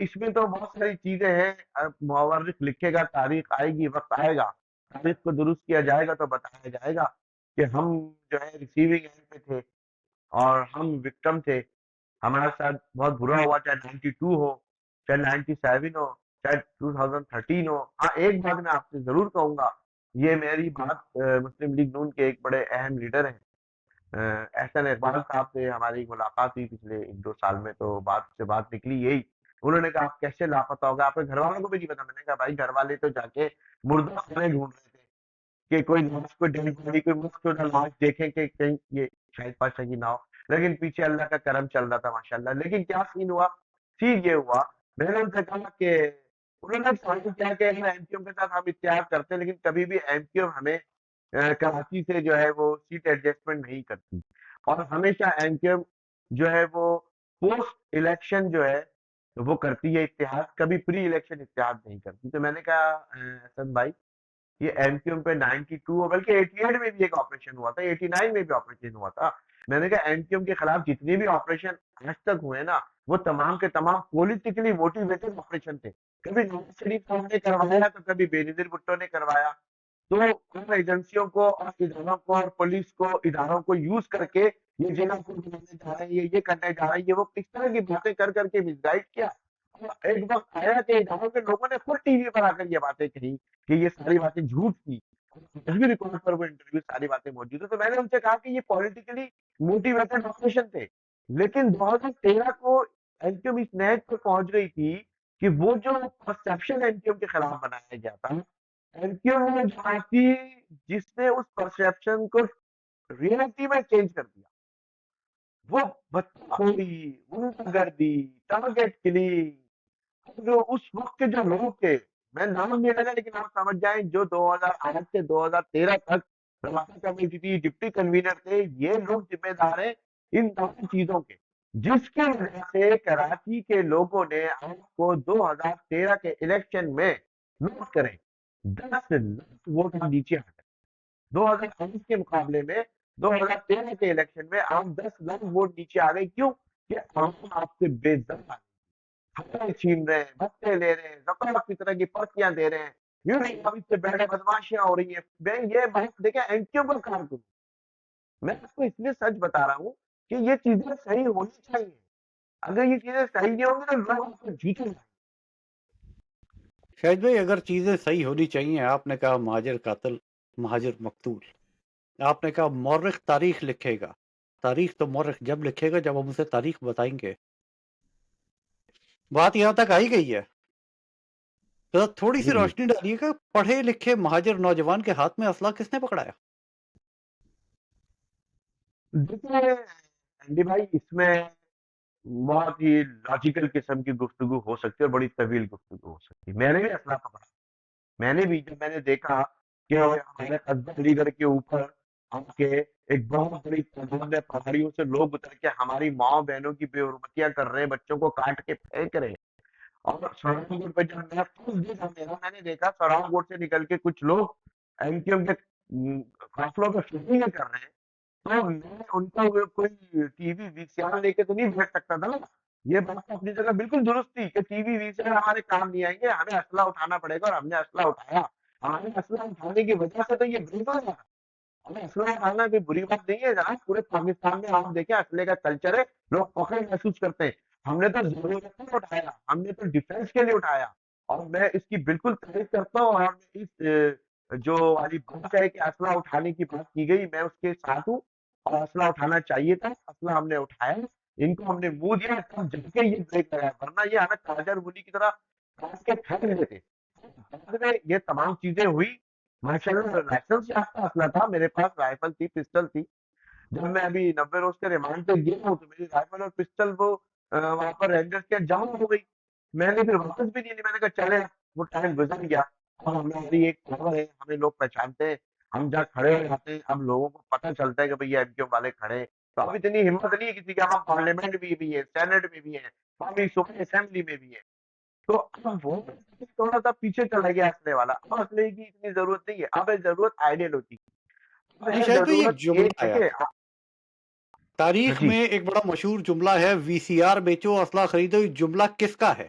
इसमें तो बहुत सारी चीज़ें हैं, मुअर्रिख लिखेगा, तारीख आएगी, वक़्त आएगा, तारीख को दुरुस्त किया जाएगा तो बताया जाएगा कि हम जो है रिसीविंग एंड पे थे और हम विक्टिम थे। हमारे साथ बहुत बुरा हुआ, चाहे 92 हो, चाहे 97 हो, चाहे 2013 हो। हाँ, एक बात मैं आपसे ज़रूर कहूँगा, ये मेरी बात मुस्लिम लीग नून के एक बड़े अहम लीडर हैं, एहसन इकबाल साहब से हमारी मुलाकात हुई पिछले 1-2 साल में, तो बात निकली यही। उन्होंने कहा, "आप कैसे लापता हो गए? आपके घरवालों को भी नहीं पता।" मैंने कहा, "भाई घरवाले तो जाके मुर्दाखाने ढूँढ रहे थे कि कोई लाश, कोई डेड बॉडी, कोई मुफ्त लाश देखें कि कहीं ये शायद पाशा की ना हो।" लेकिन पीछे अल्लाह का करम चल रहा था माशाअल्लाह। लेकिन क्या सीन हुआ? सीन ये हुआ, मैंने उनसे कहा कि उन्होंने सवाल किया कि एमक्यूएम के साथ हम इत्तेहाद करते हैं, लेकिन कभी भी एमक्यूएम हमें कराची से जो है वो सीट एडजस्टमेंट नहीं करती और हमेशा एमक्यूएम जो है वो पोस्ट इलेक्शन जो है वो करती है इत्तेहाद, कभी प्री इलेक्शन इत्तेहाद नहीं करती। तो मैंने कहा हसन भाई, ये एमक्यूएम पे 92 हो, बल्कि 88 में भी एक ऑपरेशन हुआ था, 89 में भी ऑपरेशन हुआ था। मैंने कहा एमक्यूएम के खिलाफ जितने भी ऑपरेशन आज तक हुए ना, वो तमाम के तमाम पॉलिटिकली मोटिवेटेड ऑपरेशन थे। कभी नवाज शरीफ साहब ने करवाया तो कभी बेनजीर भुट्टो ने करवाया। तो उन एजेंसियों को और इदारों को और पुलिस को इदारों को यूज करके ये जिला को बनाने जा रहे हैं, ये करने जा रहे हैं, ये वो किस तरह की बातें कर करके मिसगाइड किया। और एक वक्त आया कि इदारों के लोगों ने खुद टीवी पर आकर ये बातें कही कि ये सारी बातें झूठ थी। आज भी रिकॉर्ड पर वो इंटरव्यू सारी बातें मौजूद है। तो मैंने उनसे कहा कि ये पॉलिटिकली मोटिवेटेड ऑपरेशन थे। लेकिन 2013 को एनक्यूएम इस नहज पर पहुंच गई थी कि वो जो परसेप्शन एनक्यूएम के खिलाफ बनाया गया था, एनक्यूएम ने जमात थी जिसने उस परसेप्शन को रियलिटी में चेंज कर दिया। वो बदतमीजी, गुंडागर्दी, टारगेट किलिंग, जो उस वक्त के जो लोग थे, मैं नाम नहीं लेगा लेकिन आप समझ जाएं, जो 2008 से 2013 तक रवासा कमेटी थी, डिप्टी कन्वीनर थे, ये लोग जिम्मेदार हैं इन तमाम चीजों के, जिसकी वजह से कराची के लोगों ने आपको 2013 के इलेक्शन में नोट करें 10 लाख वोट हम नीचे आ गए। 2019 के मुकाबले में 2013 के इलेक्शन में आप 10 लाख वोट नीचे आ गए। क्यों? कि हम आपसे बेइज्जत आ गए, हथें छीन रहे हैं, भत्ते ले रहे हैं, ज़कात की तरह की पर्चियां दे रहे हैं, यूनिफॉर्म से बैठे बदमाशियां हो रही है। मैं ये बात देखे एनक्यू पर काम करूं, मैं आपको इसलिए सच बता रहा हूँ कि ये चीजें सही होनी चाहिए। अगर ये चीजें सही नहीं होंगी तो लोग आपको जीतेंगे। शाहिद भाई, अगर चीज़ें सही होनी चाहिए, आपने कहा महाजिर कातिल, महाजिर मकतूल, आपने कहा मौर्रिख तारीख लिखेगा। तारीख तो मौर्रिख जब लिखेगा जब हम उसे तारीख बताएंगे। बात यहाँ तक आई गई है, तो थोड़ी सी जी रोशनी डालिएगा, पढ़े लिखे महाजिर नौजवान के हाथ में असला किसने पकड़ाया? देखिए एंडी भाई, इसमें बहुत ही लॉजिकल किस्म की गुफ्तगू हो सकती है और बड़ी तवील गुफ्तगू हो सकती है। मैंने भी असला पकड़ा, मैंने भी, जब मैंने देखा कि हमारे कस्बा अलीगढ़ के ऊपर आके एक बहुत बड़ी तादाद में पहाड़ियों से लोग उतर के हमारी माँ बहनों की बेहुरमतियां कर रहे हैं, बच्चों को काट के फेंक रहे हैं। और सौरानपुर पे जब मैं फर्स्ट डे था मेरा, मैंने देखा सौरानपुर से निकल के कुछ लोग एमक्यूएम के काफिलों पे शूटिंग कर रहे हैं। तो मैं उनका वो कोई टीवी वीसीआर लेके तो नहीं भेज सकता था ना। ये बात तो अपनी जगह बिल्कुल दुरुस्त थी कि टीवी वीसीआर हमारे काम नहीं आएंगे, हमें असला उठाना पड़ेगा और हमने असला उठाया। हमारे असला उठाने की वजह से तो ये बिल्कुल है। हमें असला उठाना कोई बुरी बात नहीं है जनाब, पूरे पाकिस्तान में आप देखें असले का कल्चर है, लोग फख्र महसूस करते हैं। हमने तो जरूरत में उठाया, हमने तो डिफेंस के लिए उठाया और मैं इसकी बिल्कुल तारीफ करता हूँ। और इस जो वाली बात है कि असला उठाने की बात की गई, मैं उसके साथ हूँ और असला उठाना चाहिए था, असला हमने उठाया, इनको हमने मुंह दिया, तब जाके ये ब्रेक लगाया, वरना ये हमें काजर गुली की तरह काट के फेंक रहे थे। बाद में ये तमाम चीजें हुई, माशाल्लाह लाइसेंस याफ्ता असला था मेरे पास, राइफल थी, पिस्टल थी। जब मैं अभी 90 रोज के रिमांड पे गया हूँ तो मेरी राइफल और पिस्टल वो वहां पर रेंजर्स के जमा हो गई। मैंने फिर वापस भी नहीं ली, मैंने कहा चले, वो टाइम गुजर गया। और हमारी एक खबर है, हमें लोग पहचानते हैं, हम जहाँ खड़े हो जाते हैं, अब लोगों को पता चलता है कि भैया एमक्यू वाले खड़े हैं। तो अब इतनी हिम्मत नहीं है किसी की, हम पार्लियामेंट में भी है, सेनेट में भी है, कौमी सुप्रीम असेंबली में भी है। तो अब वो थोड़ा सा पीछे चला गया असले वाला, अब असले की इतनी जरूरत नहीं है, अब है जरूरत आइडियोलॉजी की, अब नहीं है शायद भाई, एक जरूरत ये जुमला है है कि तारीख जी में, एक बड़ा मशहूर जुमला है, वीसीआर बेचो असला खरीदो। ये जुमला किसका है?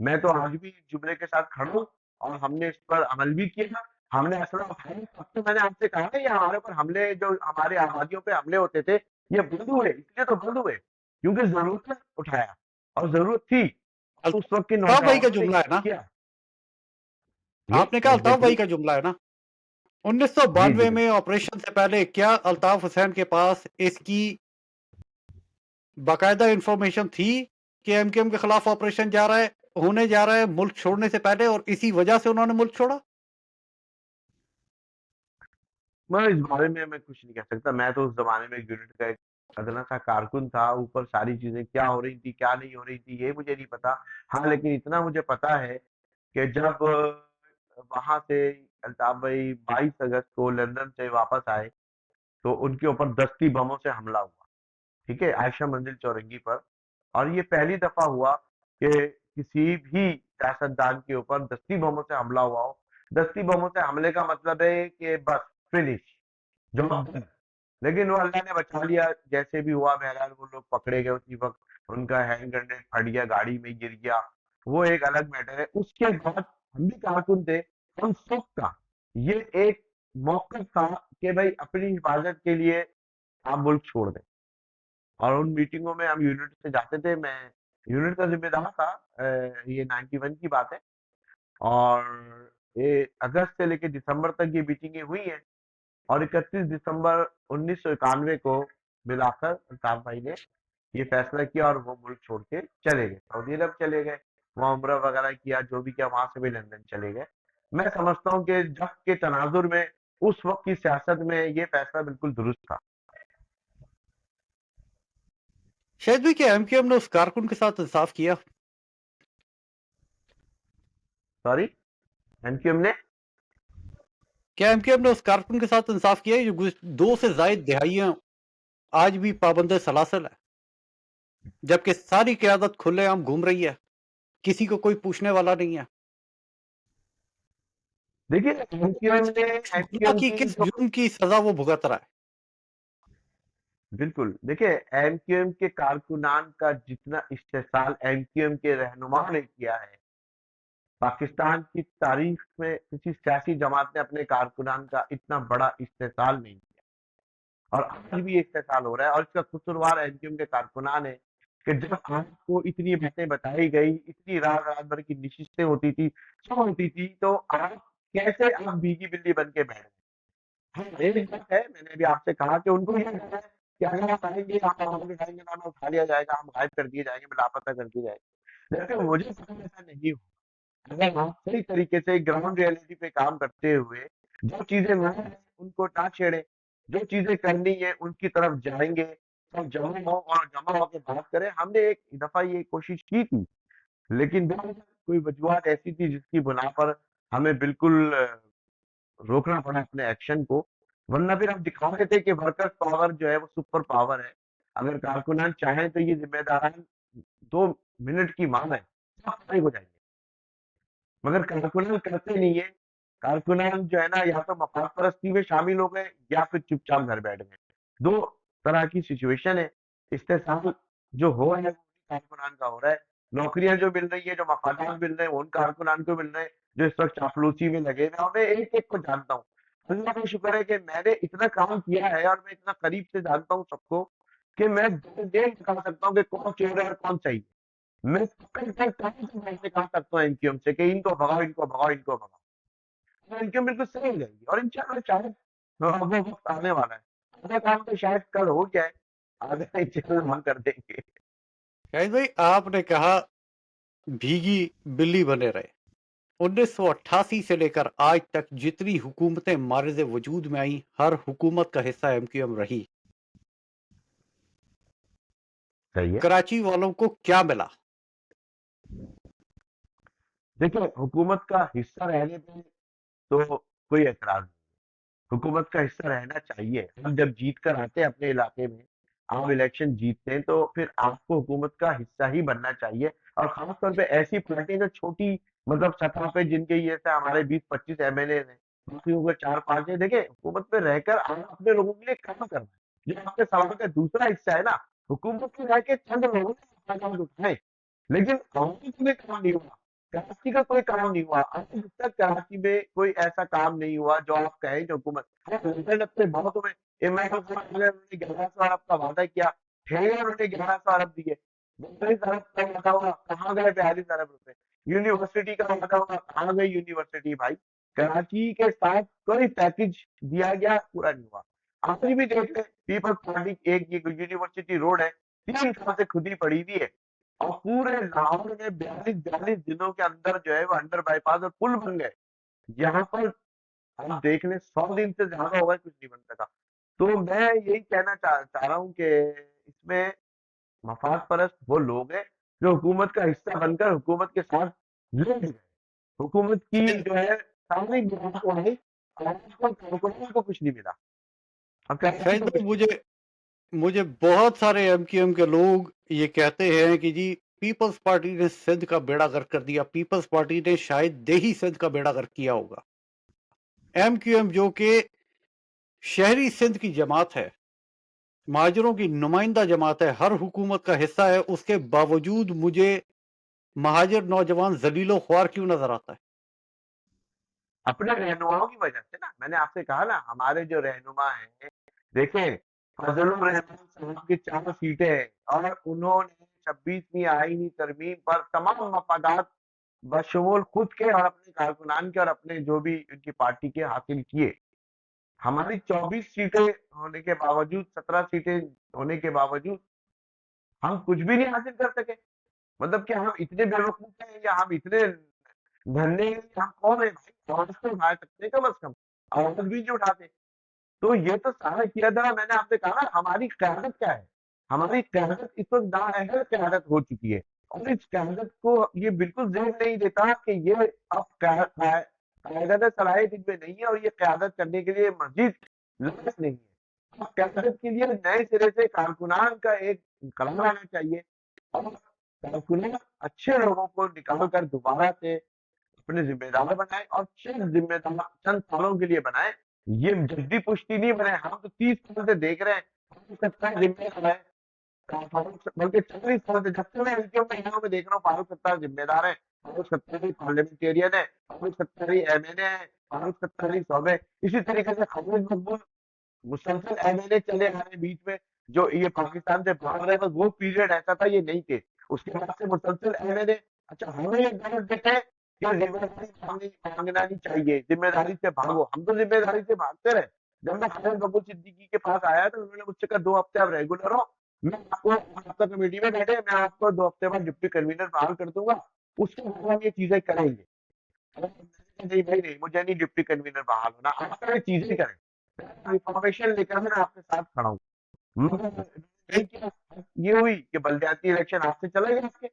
मैं तो आज भी जुमले के साथ खड़ा हूँ और हमने इस पर अमल भी किया, हमने असला उठाया, तब तो मैंने आपसे कहा है ये हमारे ऊपर हमले, जो हमारे आबादियों पे हमले होते थे, ये बंद हुए, इसलिए तो बंद हुए, क्योंकि जरूरत ने उठाया और जरूरत थी, और उस वक्त के अल्ताफ भाई का नौजवानों ने जुमला है ना? किया। यस, आपने कहा अल्ताफ एग्जैक्टली। भाई का जुमला है ना? जी जी 1992 में बिल्कुल। ऑपरेशन से पहले क्या अल्ताफ हुसैन के पास इसकी बाकायदा इंफॉर्मेशन थी कि एमकेएम के खिलाफ ऑपरेशन होने जा रहा है मुल्क छोड़ने से पहले, और इसी वजह से उन्होंने मुल्क छोड़ा? मैं इस बारे में मैं कुछ नहीं कह सकता, मैं तो उस जमाने में यूनिट का एक अदना सा कारकुन था, ऊपर सारी चीजें क्या हो रही थी क्या नहीं हो रही थी ये मुझे नहीं पता। हाँ, लेकिन इतना मुझे पता है कि जब वहां से अल्ताफ भाई 22 अगस्त को लंदन से वापस आए, तो उनके ऊपर दस्ती बमों से हमला हुआ, ठीक है, आयशा मंजिल चौरंगी पर। और ये पहली दफा हुआ कि किसी भी सियासतदान के ऊपर दस्ती बमों से हमला हुआ हो। दस्ती बमों से हमले का मतलब है कि बस फिनिश, जॉब डन। लेकिन वो अल्लाह ने बचा लिया, जैसे भी हुआ, बहरहाल वो लोग पकड़े गए उसी वक्त, उनका हैंड ग्रेनेड फट गया, गाड़ी में गिर गया, वो एक अलग मैटर है। उसके बाद हम भी कारकुन थे, हम सबका ये एक मौका था कि भाई अपनी हिफाजत के लिए आप मुल्क छोड़ दें। और उन मीटिंगों में हम यूनिट से जाते थे, मैं यूनिट का जिम्मेदार था। ये 91 की बात है, और ये अगस्त से लेकर दिसंबर तक ये मीटिंगें हुई हैं, और 31 दिसंबर 1991 को मिलाकर अल्ताफ भाई ने ये फैसला किया और वो मुल्क छोड़ के चले गए, सऊदी अरब चले गए, वहाँ उम्रा वगैरह किया, जो भी किया, वहां से भी लंदन चले गए। मैं समझता हूँ कि जंग के तनाजुर में उस वक्त की सियासत में ये फैसला बिल्कुल दुरुस्त था। शायद भी क्या एमकेएम ने उस कारकुन के साथ इंसाफ किया? सॉरी, एमक्यूएम ने। क्या एमकेएम ने उस कारकुन के साथ इंसाफ किया जो 2 से जायद दिहाइयां आज भी पाबंद सलासल है, जबकि सारी क्यादत खुलेआम घूम रही है, किसी को कोई पूछने वाला नहीं है? देखिए, एमक्यूएम ने किस गुनाह एमक्यूएम की, की किस जो जुर्म की सजा वो भुगत रहा है? बिल्कुल, देखिए, एमक्यूएम के कारकुनान का जितना इस्तेसाल एमक्यूएम के रहनुमा ने किया है, पाकिस्तान की तारीख में किसी सियासी जमात ने अपने कारकुनान का इतना बड़ा इस्तेसाल नहीं किया, और आज भी ये इस्तेसाल हो रहा है, और इसका कसूरवार एमक्यूएम के कारकुनान है कि जब आपको इतनी बातें बताई गई, इतनी रात रात भर की नशिस्तें होती थी, सब होती थी, तो आप कैसे आप भीगी बिल्ली बन के बैठ गए। हाँ, एक बात है, मैंने अभी आपसे कहा कि उनको ये डर है कि अगर आप आएंगे, आप आवाज उठाएंगे, तो हमें उठा लिया जाएगा, हम गायब कर दिए जाएंगे, लापता कर दिए जाएंगे। लेकिन मुझे पता है ऐसा नहीं हो। अगर आप सही तरीके से ग्राउंड रियलिटी पे काम करते हुए जो चीजें ना हैं, उनको ना छेड़े, जो चीजें करनी है उनकी तरफ जाएंगे, सब जमा हो और जमा होकर बात करें। हमने एक दफा ये कोशिश की थी, लेकिन कोई वजूहत ऐसी थी जिसकी बुना पर हमें बिल्कुल रोकना पड़ा अपने एक्शन को। वरना फिर हम दिखा रहे थे कि वर्कर्स पावर जो है वो सुपर पावर है, अगर कारकुनान चाहें तो ये जिम्मेदारान 2 मिनट की मांग है, सब खड़े हो जाएंगे। मगर कारकुनान करते नहीं है। कारकुनान जो है ना, या तो मफाद परस्ती में शामिल हो गए या फिर चुपचाप घर बैठ गए। दो तरह की सिचुएशन है। इस्तेसाल जो हो रहा है वो कारकुनान का हो रहा है। नौकरियां जो मिल रही है, जो मफादात मिल रहे हैं, वो उन कारकुनान को मिल रहे हैं जो इस वक्त चापलूसी में लगे हुए हैं। और मैं एक एक को जानता हूँ। अल्लाह का शुक्र है कि मैंने इतना काम किया है और मैं इतना करीब से जानता हूँ सबको, कि मैं डेट बता सकता हूँ कि कौन चोर है और कौन सही है। मैं से कहा सकता हूँ एनक्यूएम से कि इनको भगाओ, इनको भगाओ, इनको भगाओ, तो एनक्यूएम बिल्कुल सही हो जाएगी। और इंशाल्लाह शायद वो वक्त आने वाला है। आधा काम तो शायद कल हो जाए, आधा इंशाल्लाह हम कर देंगे। शाहिद भाई, आपने कहा भीगी बिल्ली बने रहे। 1988 से लेकर आज तक जितनी हुकूमतें मारिज वजूद में आई, हर हुकूमत का हिस्सा एमक्यूएम रही। सही है। कराची वालों को क्या मिला? देखिए, हुकूमत का हिस्सा रहने पे तो कोई एतराज नहीं। हुकूमत का हिस्सा रहना चाहिए। हम जब जीत कर आते हैं अपने इलाके में, आप इलेक्शन जीतते हैं, तो फिर आपको हुकूमत का हिस्सा ही बनना चाहिए। और खासतौर पे ऐसी पार्टी जो छोटी, मतलब सतह पे, जिनके ये से हमारे 20-25 एमएलए हैं, बाकी को 4-5 है। देखिए, हुकूमत में रहकर आप अपने लोगों के लिए काम करना है। जो आपके सवाल का दूसरा हिस्सा है ना, हुकूमत को जाके चंद लोगों ने कदम उठाए, लेकिन आवाम को भी काम नहीं हुआ। कराची का कोई काम नहीं हुआ। आज तक कराची में कोई ऐसा काम नहीं हुआ जो आप कहें जो हुकूमत, हाँ, लगते बहुतों में इमरान खान ने 1100 अरब का वादा किया, ठेले उन्होंने 1100 अरब दिए, 42 अरब का वादा हुआ, कहाँ गए 42 अरब रुपए? यूनिवर्सिटी का वादा हुआ, कहाँ गई यूनिवर्सिटी भाई? कराची के साथ कोई पैकेज दिया गया, पूरा नहीं हुआ। आज भी देख ले, पीपल्स पार्टी एक ये यूनिवर्सिटी रोड है, 3 साल से खुदी पड़ी हुई है, और पूरे लाहौर में 42 दिनों के अंदर जो है वो अंडर बाईपास और पुल बन गए। यहाँ पर हम देख लें 100 दिन से ज्यादा हो गए, कुछ नहीं बन सका। तो मैं यही कहना चाह रहा हूँ कि इसमें मफाद परस्त वो लोग हैं जो हुकूमत का हिस्सा बनकर हुकूमत के साथ लड़ गए। हुकूमत की शायद जो है सामने को है, कारकुनों को कुछ नहीं मिला। अब कराची शायद को भाई कुछ मुझे मुझे बहुत सारे एमक्यूएम के लोग ये कहते हैं कि जी पीपल्स पार्टी ने सिंध का बेड़ा गर्क कर दिया, पीपल्स पार्टी ने शायद देही सिंध का बेड़ा गर्क किया होगा। एमक्यूएम जो कि शहरी सिंध की जमात है, महाजरों की नुमाइंदा जमात है, हर हुकूमत का हिस्सा है, उसके बावजूद मुझे महाजर नौजवान जलीलो ख्वार क्यों नजर आता है? अपने रहनुमाओं की वजह से ना, मैंने आपसे कहा ना, हमारे जो रहनुमा हैं, देखें, फजलुर रहमान साहब की 4 सीटें हैं और उन्होंने 26वीं आईनी तरमीम पर तमाम मफादात बशमूल खुद के और अपने कारकुनान के और अपने जो भी उनकी पार्टी के हासिल किए। हमारी 24 सीटें होने के बावजूद, 17 सीटें होने के बावजूद हम कुछ भी नहीं हासिल कर सके। मतलब कि हम इतने बेवकूफ हैं या हम इतने धन्य हैं, हम कौन है भाई? आवाज तो उठा सकते हैं कम से कम, आवाज भी नहीं उठाते। तो ये तो सारा किया था। मैंने आपसे कहा ना, हमारी क़यादत क्या है? हमारी क़यादत इस वक़्त नाअहल क़यादत हो चुकी है, और इस क़यादत को ये बिल्कुल ज़हन नहीं देता कि ये अब क़यादत सलाहियत इनमें नहीं है और ये क़यादत करने के लिए मज़ीद लायक नहीं है। अब क़यादत के लिए नए सिरे से कारकुनान का एक इंक़लाब आना चाहिए, और कारकुनान अच्छे लोगों को निकाल कर दोबारा से अपने ज़िम्मेदार बनाए और चंद सालों के लिए बनाए। ये जल्दी पुश्ती नहीं बनाए। हम तो 30 साल से देख रहे हैं, फारूक सत्तार ज़िम्मेदार है। बल्कि 40 साल से, जब से मैं एमक्यूएम महिलाओं में देख रहा हूँ, फारूक सत्तार ज़िम्मेदार है, फारूक सत्तार ही पार्लियामेंटेरियन है, फारूक सत्तार ही एमएनए है, फारूक सत्तार ही सब है। इसी तरीके से खालिद मकबूल मुसलसल एमएनए चले आ रहे बीच में, जो ये पाकिस्तान से भाग रहे, बस वो पीरियड ऐसा था, ये नहीं थे। उसके बाद से मुसलसल एमएनए। अच्छा, हमें ये गलत देते हैं कि जिम्मेदारी मांगना नहीं चाहिए, जिम्मेदारी से भागो। हम तो जिम्मेदारी से भागते रहे। जब मैं खालिद मकबूल सिद्दीकी के पास आया तो उन्होंने मुझसे कहा 2 हफ्ते आप रेगुलर हो, मैं आपको आपका कमेटी में बैठे, मैं आपको 2 हफ्ते बाद डिप्टी कन्वीनर बहाल कर दूंगा, उसके बाद हम ये चीजें करेंगे। नहीं भाई नहीं, मुझे नहीं डिप्टी कन्वीनर बहाल होना, आप पहले चीजें करें, इंफॉर्मेशन लेकर मैं आपके साथ खड़ा हूँ। नहीं किया। ये हुई कि बल्दियाती इलेक्शन आपसे चला गया आपके,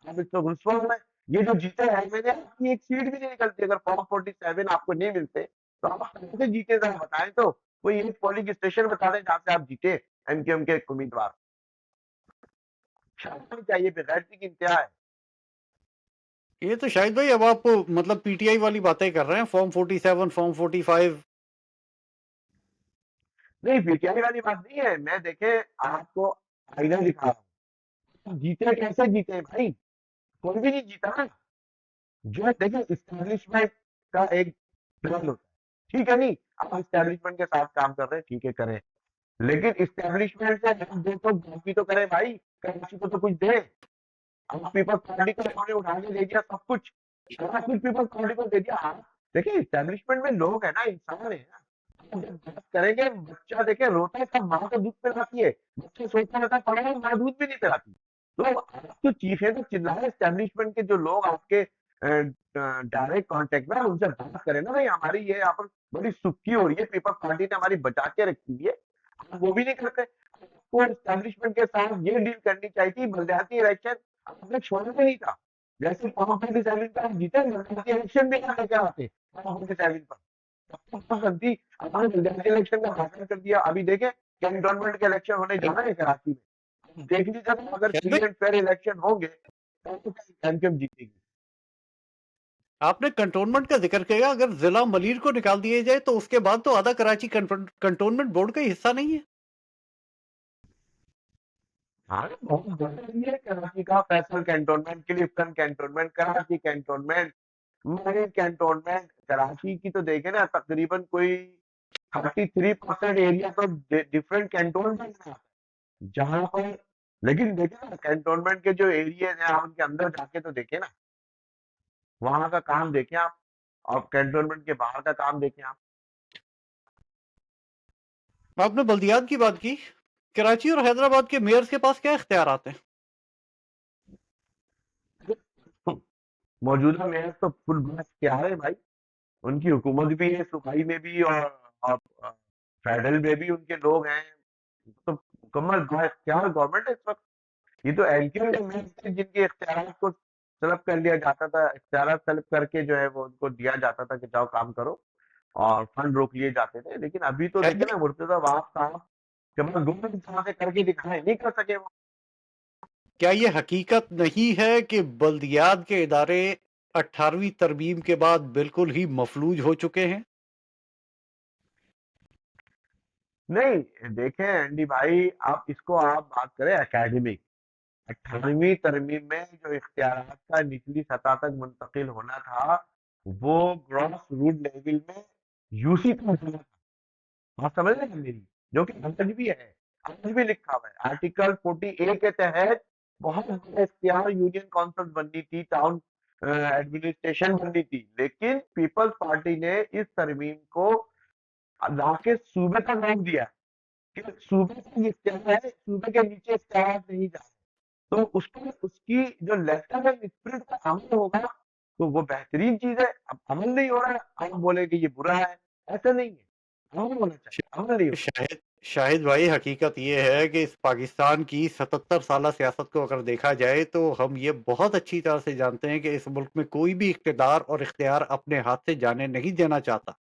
अब तो रुस्वा में ये जो जीते हैं, मैंने आपकी एक सीट भी नहीं निकलती। अगर फॉर्म 47 आपको नहीं मिलते तो आप कैसे जीते, जरा बताएं तो। कोई एक पोलिंग स्टेशन बता दें जहाँ से आप जीते एमक्यूएम के उम्मीदवार। शर्म आनी चाहिए, बेगैरती की इंतहा है। ये तो शायद भाई अब आप मतलब पीटीआई वाली बातें कर रहे हैं, फॉर्म 47, फॉर्म 45। नहीं, पीटीआई वाली बात नहीं है। मैं देखे आपको आईना दिखा रहा हूँ, जीते कैसे जीते भाई? कोई भी नहीं जीता ना। जो है देखिए, इस्टेब्लिशमेंट का एक प्लान होता है, ठीक है नहीं? आप इस्टेब्लिशमेंट के साथ काम कर रहे हैं, ठीक है, करें, लेकिन इस्टेब्लिशमेंट से हम दे तो बात भी तो करें भाई, कराची को तो कुछ दे। अब पीपल्स पार्टी को इन्होंने उठा के दे दिया सब कुछ, सारा कुछ पीपल्स पार्टी को दे दिया। आप देखिए, इस्टेब्लिशमेंट में लोग है ना, इंसान है ना। आप जब बात करेंगे, बच्चा देखे रोता है तब माँ का दूध पिलाती है, बच्चा सोचता रहता है पढ़ेगा, माँ दूध भी नहीं पिलाती। तो आप तो चीखे तो चिल्लाए, इस्टेब्लिशमेंट के जो लोग आपके डायरेक्ट कांटेक्ट में, उनसे बात करें ना भाई, हमारी ये यहाँ पर बड़ी सुक्की हो रही है, पीपल्स पार्टी ने हमारी बचा के रखी हुई है, आप वो भी नहीं करते। आपको एस्टेब्लिशमेंट के साथ ये डील करनी चाहिए थी, बलदियाती इलेक्शन आपने छोड़ना नहीं था। जैसे फॉर्म 47 पर आप जीते, बलदियाती इलेक्शन भी यहाँ लेकर आते फॉर्म 47 पर। थी, आपने बलदियाती इलेक्शन का घोषणा कर दिया। अभी देखे कैंटोनमेंट के इलेक्शन होने जा रहे हैं कराची में, देख लीजिए, अगर शायद फ्री भाई एंड फेयर इलेक्शन होंगे तो एमक्यूएम जीतेगी। आपने कंटोनमेंट का जिक्र किया, अगर जिला मलीर को निकाल दिया जाए तो उसके बाद तो आधा कराची कंटोनमेंट बोर्ड का ही हिस्सा नहीं है। हाँ, बहुत बड़ा एरिया है कराची का, Faisal cantonment, Clifton cantonment, Karachi cantonment, marine cantonment. Karachi की तो देखे ना, तकरीबन कोई 33% एरिया तो डिफरेंट कैंटोनमेंट है, जहां पर, लेकिन देखे ना कैंटोनमेंट के जो एरिया हैं, आप उनके अंदर जाके तो देखे ना, वहां का काम देखें आप, और कैंटोनमेंट के बाहर का काम देखें आप। आपने बल्दियात की बात की। कराची और हैदराबाद के मेयर्स के पास क्या इख्तियार आते हैं? मौजूदा मेयर तो फुल बस क्या है भाई, उनकी हुकूमत भी है, सूबाई में भी, और फेडरल में भी उनके लोग हैं, तो मुकम्मल बाइख्तियार गवर्नमेंट है इस वक्त। ये तो एलके में थे जिनके इख्तियार को तलब कर लिया जाता था, इख्तियार तलब करके जो है वो उनको दिया जाता था कि जाओ काम करो, और फंड रोक लिए जाते थे। लेकिन अभी तो शायद देखे भाई, ना, मुर्तजा वाप साहब के पास गवर्नमेंट कहाँ से करके दिखाए, नहीं कर सके वो। क्या ये हकीकत नहीं है कि बल्दियात के इदारे 18वीं तरमीम के बाद बिल्कुल ही मफलूज हो चुके हैं? नहीं देखें एंडी भाई, आप इसको आप बात करें एकेडमिक, 18वीं तरमीम में जो इख्तियारात का निचली सतह तक मुंतकिल होना था, वो ग्रॉस रूट लेवल में यूसी तक होना था। आप समझ रहे हैं मेरी, जो कि आज भी है, आज भी लिखा हुआ है आर्टिकल 40A के तहत। बहुत ज्यादा इख्तियार यूनियन काउंसिल बननी थी, टाउन एडमिनिस्ट्रेशन बननी थी, लेकिन पीपल्स पार्टी ने इस तरमीम को लाके सूबे तक रोक दिया कि सूबे तक इख्तियार है, सूबे के नीचे इख्तियार नहीं जा, तो उस पर उसकी जो लेटर है स्प्रिट का अमल होगा, तो वो बेहतरीन चीज है। अब अमल नहीं हो रहा है, आप बोले कि ये बुरा है, ऐसा नहीं है, अमल होना चाहिए, अमल नहीं हो रहा। शाहिद शाहिद भाई, हकीकत ये है कि इस पाकिस्तान की 77 साला सियासत को अगर देखा जाए तो हम ये बहुत अच्छी तरह से जानते हैं कि इस मुल्क में कोई भी इख्तिदार और इख्तियार अपने हाथ से जाने नहीं देना चाहता।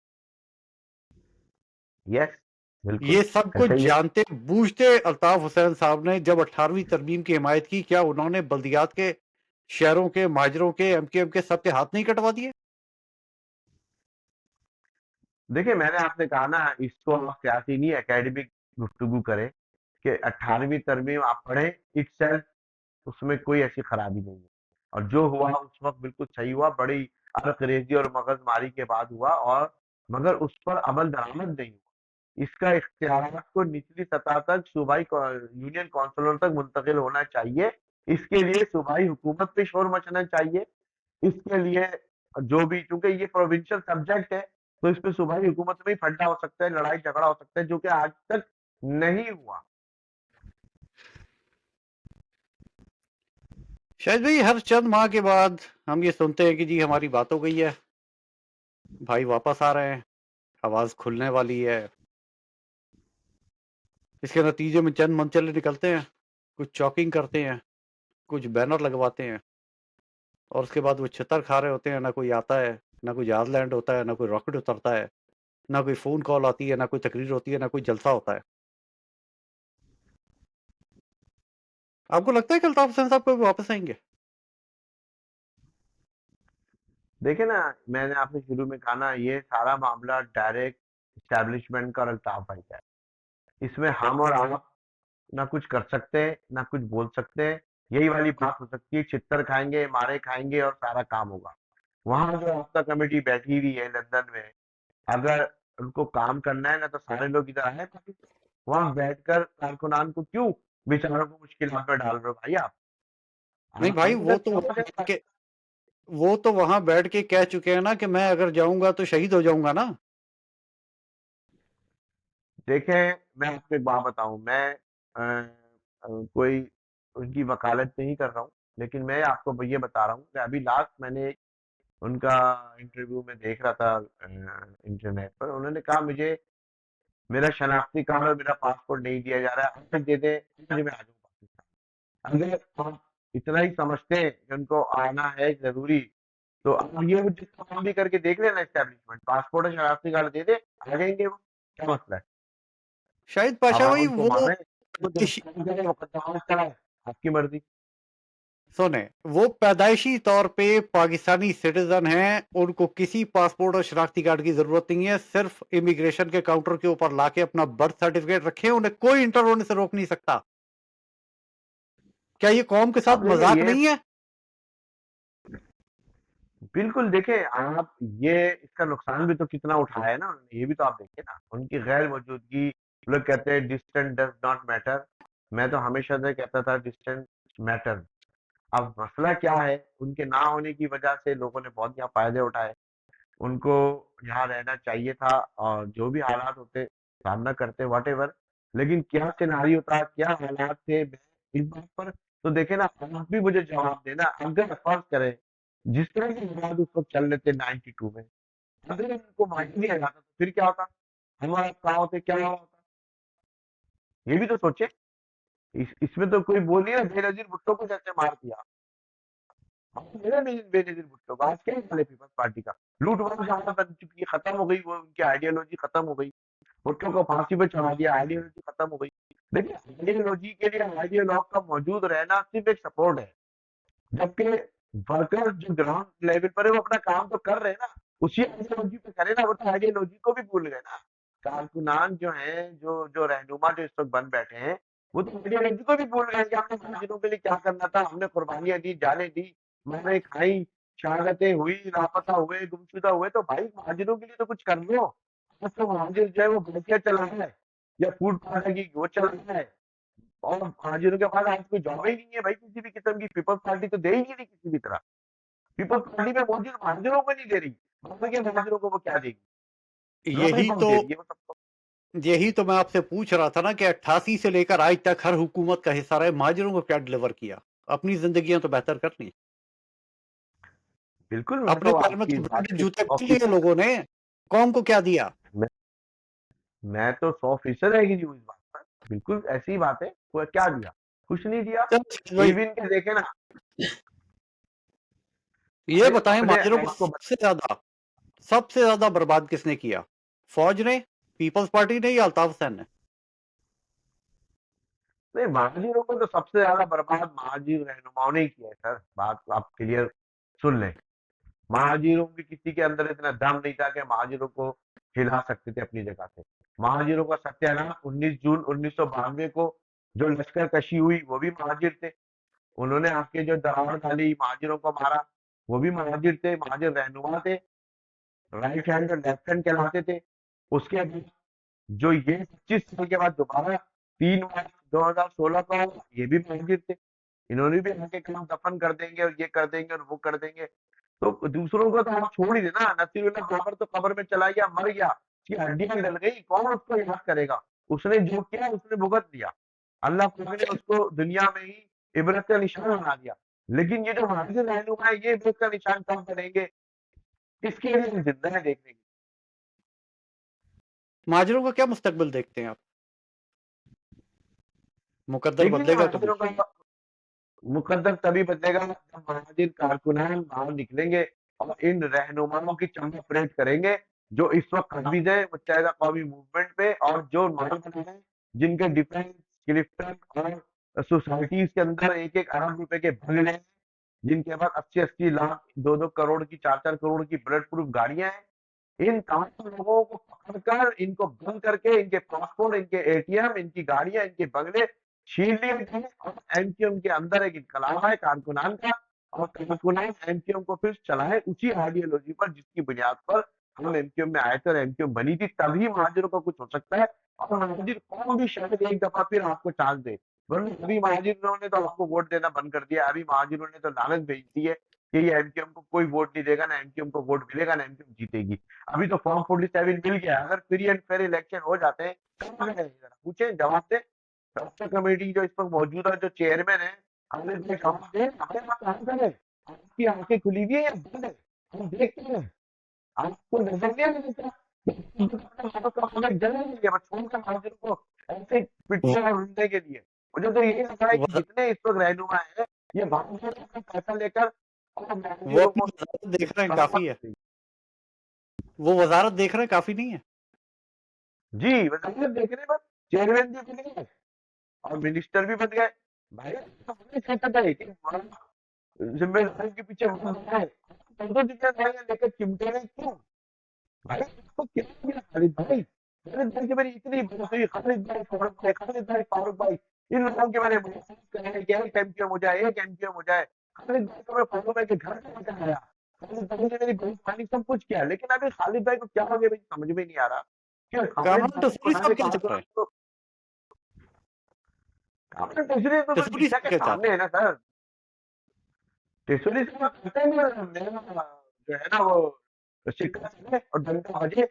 यस, बिल्कुल ये सब कुछ ऐसा ही है। जानते बूझते अल्ताफ हुसैन साहब ने जब 18वीं तरमीम की हिमायत की, क्या उन्होंने बल्दियात के शहरों के, महाजरों के, एमकेएम के सबके हाथ नहीं कटवा दिए? देखिए मैंने आपने कहा ना, इसको आप सियासी नहीं एकेडमिक गुफ्तगू करें, कि 18वीं तरमीम आप पढ़ें, इट्सेल्फ उसमें कोई ऐसी खराबी नहीं है, और जो हुआ उस वक्त बिल्कुल सही हुआ, बड़ी अरकरेजी और मगजमारी के बाद हुआ, और मगर उस पर अमल दरामद नहीं हुआ। इसका इख्तियारात को निचली सतह तक सूबाई यूनियन काउंसिलों तक मुंतकिल होना चाहिए। इसके लिए सूबाई हुकूमत पे शोर मचना चाहिए। इसके लिए जो भी, चूंकि ये प्रोविंशियल सब्जेक्ट है, तो इस पे सूबाई हुकूमत में ही फड्डा हो सकता है, लड़ाई झगड़ा हो सकता है, जो कि आज तक नहीं हुआ। शायद भाई, हर चंद माह के बाद हम ये सुनते हैं कि जी हमारी बात हो गई है, भाई वापस आ रहे हैं, आवाज खुलने वाली है। इसके नतीजे में चंद मनचले निकलते हैं, कुछ चौकिंग करते हैं, कुछ बैनर लगवाते हैं, और उसके बाद वो छितर खा रहे होते हैं। ना कोई आता है, ना कोई जहाज लैंड होता है, ना कोई रॉकेट उतरता है, ना कोई फोन कॉल आती है, ना कोई तकरीर होती है, ना कोई जलसा होता है। आपको लगता है कि अल्ताफ हुसैन साहब कभी वापस आएंगे? देखे ना, मैंने आपने शुरू में कहा ना, ये सारा मामला डायरेक्ट इस्टेब्लिशमेंट का और अल्ताफ भाई का है। इसमें हम और आप ना कुछ कर सकते हैं, ना कुछ बोल सकते हैं। यही वाली बात हो सकती है, छित्तर खाएंगे, मारे खाएंगे, और सारा काम होगा। वहां जो हफ्ता कमेटी बैठी हुई है लंदन में, अगर उनको काम करना है ना, तो सारे लोग इधर आए, वहां बैठकर कारकुनान को क्यों बेचारों को मुश्किल में डाल रहे हो भाई आप। नहीं आप भाई, आइएगा क्या वजह है? वो तो वहां बैठ के कह चुके हैं ना कि मैं अगर जाऊंगा तो शहीद हो जाऊंगा ना। देखें, मैं आपको एक बात बताऊं, मैं कोई उनकी वकालत नहीं कर रहा हूँ, लेकिन मैं आपको ये बता रहा हूँ कि अभी लास्ट मैंने उनका इंटरव्यू में देख रहा था इंटरनेट पर। उन्होंने कहा मुझे मेरा शनाख्ती कार्ड और मेरा पासपोर्ट नहीं दिया जा रहा है, अब तक दे दे, आज मैं आ जाऊँ पाकिस्तान। अगर आप इतना ही समझते हैं कि उनको आना है जरूरी, तो आप ये जितना काम भी करके देख लेना, एस्टेब्लिशमेंट पासपोर्ट और शनाख्ती कार्ड दे दे, आ जाएंगे वो, क्या मसला है। शाहिद अब पाशा आप भाई, उनको वो माने तो पैदाइशी गिरफ्तार करें, मुकदमा कराए, आपकी मर्जी। सुने, वो पैदाइशी तौर पे पाकिस्तानी सिटीजन हैं, उनको किसी पासपोर्ट और शनाख्ती कार्ड की जरूरत नहीं है। सिर्फ इमिग्रेशन के काउंटर के ऊपर लाके अपना बर्थ सर्टिफिकेट रखें, उन्हें कोई इंटर होने से रोक नहीं सकता। क्या ये कौम के अब साथ देखिए मज़ाक ये नहीं है? बिल्कुल देखिए आप ये इसका नुकसान भी तो कितना उठाया है ना उन्होंने, ये भी तो आप देखिए ना, उनकी गैर मौजूदगी। लोग कहते हैं डिस्टेंस डज नॉट मैटर, मैं तो हमेशा से कहता था डिस्टेंस मैटर। अब मसला क्या है, उनके ना होने की वजह से लोगों ने बहुत यहाँ फायदे उठाए। उनको यहाँ रहना चाहिए था और जो भी हालात होते सामना करते व्हाटएवर, लेकिन क्या सिनेरियो था, क्या हालात थे, मैं इस बात पर तो देखे ना, आप भी मुझे जवाब देना। अगर फर्ज करें जिस तरह के हालात उस वक्त चल रहे थे 92 में, अगर उनको मार दिया जाता तो फिर क्या होता, हमारा कहाँ होते, क्या होता, ये भी तो सोचे। इसमें तो कोई बोलिए ना, बेनजीर भुट्टो को जैसे मार दिया, मेरा नहीं बेनजीर भुट्टो को, आज क्या हाल है पीपल्स पार्टी का, लूट मार ज्यादा बन चुकी है, खत्म हो गई, वो उनकी आइडियोलॉजी खत्म हो गई, भुट्टो को फांसी पे चढ़ा दिया, आइडियोलॉजी खत्म हो गई। देखिए आइडियोलॉजी के लिए आइडियोलॉग का मौजूद रहना सिर्फ एक सपोर्ट है, जबकि वर्कर जो ग्राउंड लेवल पर है वो अपना काम तो कर रहे हैं ना, उसी आइडियोलॉजी पे करे ना, वो तो आइडियोलॉजी को भी भूल गए ना। कारकुनान जो है, जो जो रहनुमा जो इस वक्त बन बैठे हैं, वो तो आइडियोलॉजी को भी भूल गए कि हमने महाजिरों के लिए क्या करना था, हमने कुर्बानियां दी, जाने दी, मैंने खाई, शहादतें हुई, लापता हुए, गुमशुदा हुए, तो भाई महाजिरों के लिए तो कुछ कर लो। आज तो महाजिर जो है वो बल्किया चला रहा है या फूड पार्टी की वो चला रहा है, और महाजिरों के पास आज कोई जॉब ही नहीं है भाई, किसी भी किस्म की। पीपल्स पार्टी तो दे ही नहीं रही किसी भी तरह, पीपल्स पार्टी में मौजूद महाजिरों को नहीं दे रही, बाकी के महाजिरों को वो क्या देगी, लोटरी यही बम तो दे रही है वो सबको। यही तो मैं आपसे पूछ रहा था ना कि 88 से लेकर आज तक हर हुकूमत का हिस्सा रहे, महाजिरों को क्या डिलीवर किया? अपनी ज़िंदगियाँ तो बेहतर कर ली। बिल्कुल मैं अपने तो पैर में आपकी तो इस बात ब्रांडेड से जूते सौ पहन लिए फीसद लोगों ने, कौम को क्या दिया? मैं, मैं तो 100% एग्री हूँ इस बात पर, बिल्कुल ऐसी ही बात है, वो क्या दिया, कुछ नहीं दिया। चलो शाहिद भाई, इवन के देखे ना, ये अपने बताएं अपने महाजिरों को आप को सबसे ज्यादा बर्बाद किसने किया? फौज ने, पीपल्स पार्टी ने या अल्ताफ हुसैन ने? नहीं, महाजिरों को तो सबसे ज्यादा बर्बाद महाजिर रहनुमाओं ने ही किया है सर, बात आप क्लियर सुन लें। महाजिरों की किसी के अंदर इतना दम नहीं था कि महाजिरों को हिला सकते थे अपनी जगह से। महाजिरों का सत्यानाश 19 जून 1992 को जो लश्कर कशी हुई वो भी महाजिर थे, उन्होंने आके जो दरार डाली, महाजिरों को मारा, वो भी महाजिर थे, महाजिर रहनुमा थे, राइट हैंड और लेफ्ट हैंड कहलाते थे। उसके बाद जो ये 25 साल के बाद दोबारा 3 मार्च 2016 को हुआ, ये भी महाजिर थे, इन्होंने भी आके कहा दफन कर देंगे और ये कर देंगे और वो कर देंगे। तो दूसरों को तो आप छोड़ ही देना, नसीरुल्लाह बाबर तो कब्र में चला गया, मर गया, उसकी हड्डियां डल गई, कौन उसको याद करेगा, उसने जो किया उसने भुगत दिया, अल्लाह पाक ने उसको दुनिया में ही इबरत का निशान बना दिया। लेकिन ये जो हाजिर रहनुमा है ये इबरत का निशान कब बनेंगे, इसके लिए हम जिंदा है देखने की। महाजिरों का क्या मुस्तकबिल देखते हैं आप? मुकद्दर देखिए बदलेगा कभी? महाजिरों का मुकद्दर तभी बदलेगा जब महाजिर कारकुनान बाहर निकलेंगे और इन रहनुमाओं की चंबा परेड करेंगे, जो इस वक्त काबिज है मुत्तहिदा कौमी मूवमेंट पे, और जो माल बना है, जिनके डिफेंस क्लिफ्टन और सोसाइटीज के अंदर एक एक अरब रुपए के बंगले हैं, जिनके पास 80-80 लाख 2-2 करोड़ की 4-4 करोड़ की बुलेट प्रूफ गाड़ियां हैं, इन तमाम लोगों को पकड़कर इनको बंद करके इनके पासपोर्ट, इनके एटीएम, इनकी गाड़ियां, इनके बंगले छीन लिए गए, और एमक्यूएम के अंदर एक इनकलाब है कारकुनान का, और कारकुनान एमक्यूएम को फिर चलाए उसी आइडियोलॉजी पर जिसकी बुनियाद पर हम एमक्यूएम में आए थे और एमक्यूएम बनी थी, तभी महाजिरों का कुछ हो सकता है। और महाजिर कौन भी शायद एक दफा फिर आपको चांस दे, वरना अभी महाजिरों ने तो आपको वोट देना बंद कर दिया, अभी महाजिरों ने तो लानत भेज दी है कि ये एमक्यूएम को कोई वोट नहीं देगा, ना एमक्यूएम को वोट मिलेगा, ना एमक्यूएम जीतेगी। अभी तो फॉर्म 47 मिल गया, अगर फ्री एंड फेयर इलेक्शन हो जाते हैं, कहाँ गए जरा पूछे, जवाब दे। राष्ट्रीय कमेटी जो इस वक्त मौजूदा जो चेयरमैन है, हमने जो जवाब दे, हमारे पास आंसर है, आपकी आंखें खुली हुई है या बंद है, हम देखते हैं, आपको नजर नहीं आता, जल्दी नहीं है बस फोन का हाजिर को ऐसे वो, पिटने और ढूंढने के लिए। मुझे तो यही लगता है कि वज़- जितने इस वक्त रहनुमा है, ये भारत से अपना पैसा लेकर और वो महाजिरों अपनी को वजारत देख रहे हैं, सलामत काफी है। करते हैं। वो वजारत देख रहे हैं, काफी नहीं है? जी वजारत देख रहे हैं, बस चेयरमैन भी बन गए और मिनिस्टर भी बन गए, भाई कहता है कि जिम्मेदारी के पीछे भागना है, तो जिम्मेदारियां लेकर चिमटे रहे क्यों भाई, इसको क्या किया खालिद भाई, खालिद भाई की मेरी इतनी बहस हुई, खालिद भाई फारूक भाई, खालिद भाई फारूक भाई, इन लोगों के मैंने कि 1 एमपीएम हो जाए, 1 एमपीएम हो जाए। खालिद भाई को मैं फ़ोटो में के घर पे लेकर आया। खालिद भाई ने मेरी भैंस पानी सब कुछ किया, लेकिन अभी खालिद भाई को क्या हो गया मुझे समझ में नहीं आ रहा कि खालिद कामरान भाई को टसूरी ना साहब क्या कहा चल रहा है? तो आपने टेसरी तो टसूरी मीडिया साहब के क्या चाल सामने है ना सर। टेसरी साहब कहते हैं मेरा जो है ना वो सिक्का चले और डंडा बजे।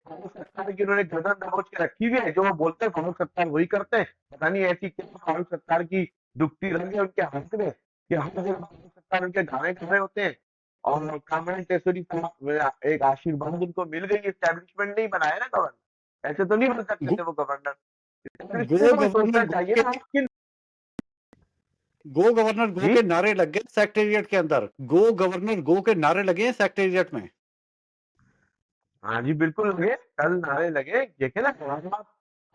फारूक सत्तार की उन्होंने गर्दन दबोच के रखी हुई है, जो वो बोलते हैं फारूक सत्तार वही करते हैं। पता नहीं ऐसी क्या फारूक सत्तार की दुखती रंग है उनके हाथ में कि हर जगह फारूक सत्तार उनके गाने गा रहे होते हैं। और कामरान टेसरी साहब एक आशीर्वाद उनको मिल गई, एस्टेब्लिशमेंट नहीं बनाया ना गवर्नर, ऐसे तो नहीं बन सकते गो, थे वो गवर्नर। गो एस्टेब्लिशमेंट को भी गवर्नर सोचना गो चाहिए के ना कि गो गवर्नर गो जी के नारे लग गए सेक्रेटेरिएट के अंदर। गो गवर्नर गो के नारे लगे हैं सेक्रेटेरिएट में। हाँ जी, बिल्कुल लगे, कल नारे लगे, देखे ना आप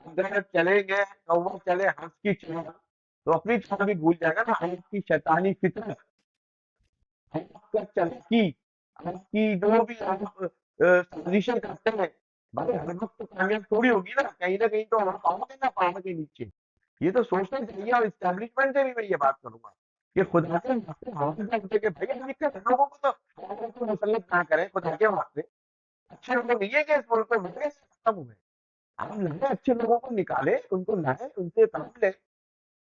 अगर चलेंगे कौवा चले हंस की चाल, तो अपनी चाल भी भूल जाएगा ना, आपकी शैतानी फितरत, आपका चालाकी, आपकी जो भी आप साजिशें करते हैं, भाई हर वक्त तो कामयाब थोड़ी होगी ना कहीं तो आप आओगे ना पहाड़ के नीचे। ये तो सोचना चाहिए, और एस्टेब्लिशमेंट से भी मैं ये बात करूंगा कि खुदा के वास्ते हाथ जोड़ के भैया दिक्कत है लोगों को, तो मुसलत ना करें खुदा के वास्ते। अच्छे लोग नहीं है कि इस मुल्क में मुझे खत्म हुए, आप लगे अच्छे लोगों को निकाले, उनको लाए, उनसे काम ले।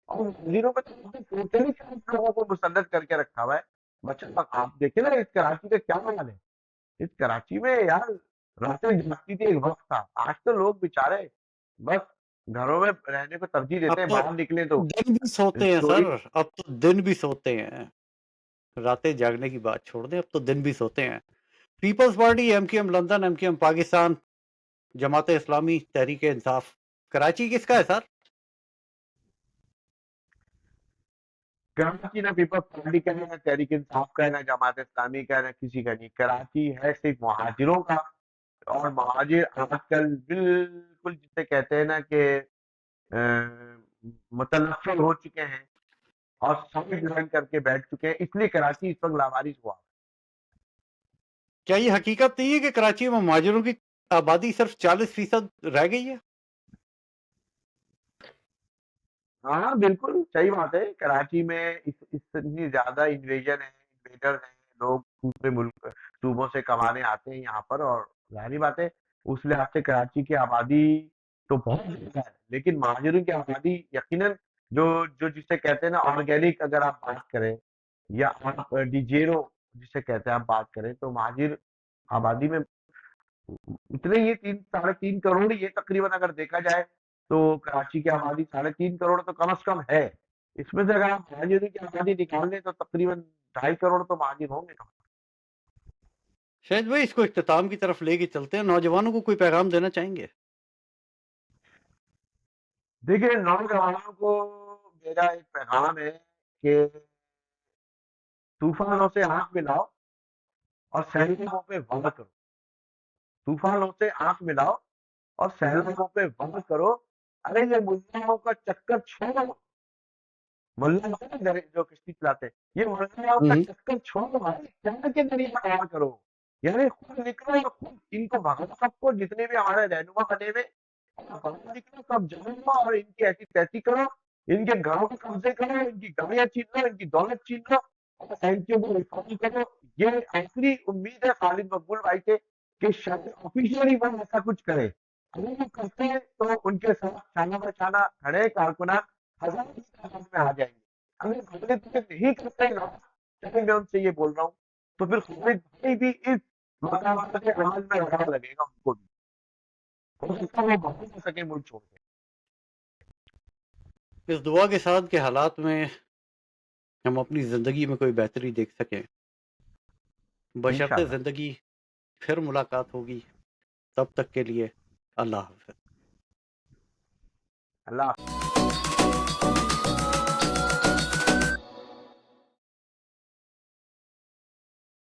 और मंदिरों में तो टोटली लोगों को मुसल्लत करके रखा हुआ है। बच्चा आप देखे ना इस कराची का क्या हाल है। इस कराची में यार रातें जागती थी, एक वक्त था, आज तो लोग बेचारे बस घरों में रहने को तरजीह अब देते हैं, तो बाहर निकले तो दिन भी सोते हैं चोरी। सर, अब तो दिन भी सोते हैं। रातें जागने की बात छोड़ दें, अब तो दिन भी सोते हैं। Peoples Party, MQM London, MQM Pakistan, Jamaat Islami, Tehreek Insaf, Karachi किसका है सर? कराची ना पीपल्स पार्टी का है, ना तहरीक इंसाफ का है, ना जमात इस्लामी का है, ना किसी का नहीं। कराची है सिर्फ मुहाजिरों का। और महाजिर आजकल बिल्कुल जिसे कहते हैं ना कि मुतनफ़िर हो चुके हैं और साइड लाइन करके बैठ चुके हैं, इसलिए कराची इस वक्त लावारिस हुआ। क्या ये हकीकत नहीं है कि कराची में महाजिरों की आबादी सिर्फ 40% रह गई है? हाँ बिल्कुल सही बात है, कराची में इतनी ज्यादा इन्वेजन है, इन्वेडर है, लोग दूसरे मुल्क सूबों से कमाने आते हैं यहाँ पर, और जाहिर बात है उस लिहाज से कराची की आबादी तो बहुत ज्यादा है, लेकिन महाजरों की आबादी यकीनन जो जो जिसे कहते हैं ना ऑर्गेनिक, अगर आप बात करें या आप डिजेरो जिसे कहते हैं आप बात करें, तो महाजिर आबादी में इतने ही 3 साढ़े 3 करोड़ ही है तकरीबन, अगर देखा जाए तो कराची की आबादी 3.5 करोड़ तो कम से कम है। इसमें से अगर आप महाजिरों की आबादी निकाल लें तो तकरीबन 2.5 करोड़ तो महाजिर होंगे। शायद भाई इसको इख्तिताम की तरफ लेके चलते हैं। नौजवानों को कोई पैगाम देना चाहेंगे? देखिए नौजवानों को मेरा एक पैगाम है कि तूफानों से आंख मिलाओ और सैलाबों पे वार करो। तूफानों से आंख मिलाओ और सैलाबों पे वार करो। अरे ये मुल्लाओं का चक्कर छोड़ो, मुल्ला होते हैं ना जो किश्ती चलाते हैं, ये मुल्लाओं का हम्म। चक्कर छोड़ो भाई, चंद के जरिए पार करो। यानी खुद निकलो और खुद इनको भगाओ, सबको जितने भी हमारे रहनुमा बने हुए बाहर निकलो, सब जमा और इनकी ऐसी तैसी करो, इनके घरों पे कब्जे करो, इनकी गाड़ियां छीन लो, इनकी दौलत छीन लो और एनजीओ को रिफॉर्म करो। ये आखिरी उम्मीद है खालिद मकबूल भाई से कि शायद ऑफिशियली वो ऐसा कुछ करे। अगर वो करते हैं तो उनके साथ शाना बशाना खड़े कारकुनान हजारों की तादाद में आ जाएंगे। अगर खालिद भाई नहीं करते ना, चाहे मैं उनसे ये बोल रहा हूँ, तो फिर खालिद भाई भी इस मकाम के अमल में लगा लगेगा उनको भी। हो सकता है वो भाग ना सके मुल्क छोड़ के। इस दुआ के साथ के हालात में हम अपनी ज़िंदगी में कोई बेहतरी देख सकें, बशर्ते इंशाल्लाह। ज़िंदगी फिर मुलाकात होगी। तब तक के लिए अल्लाह हाफ़िज़। अल्लाह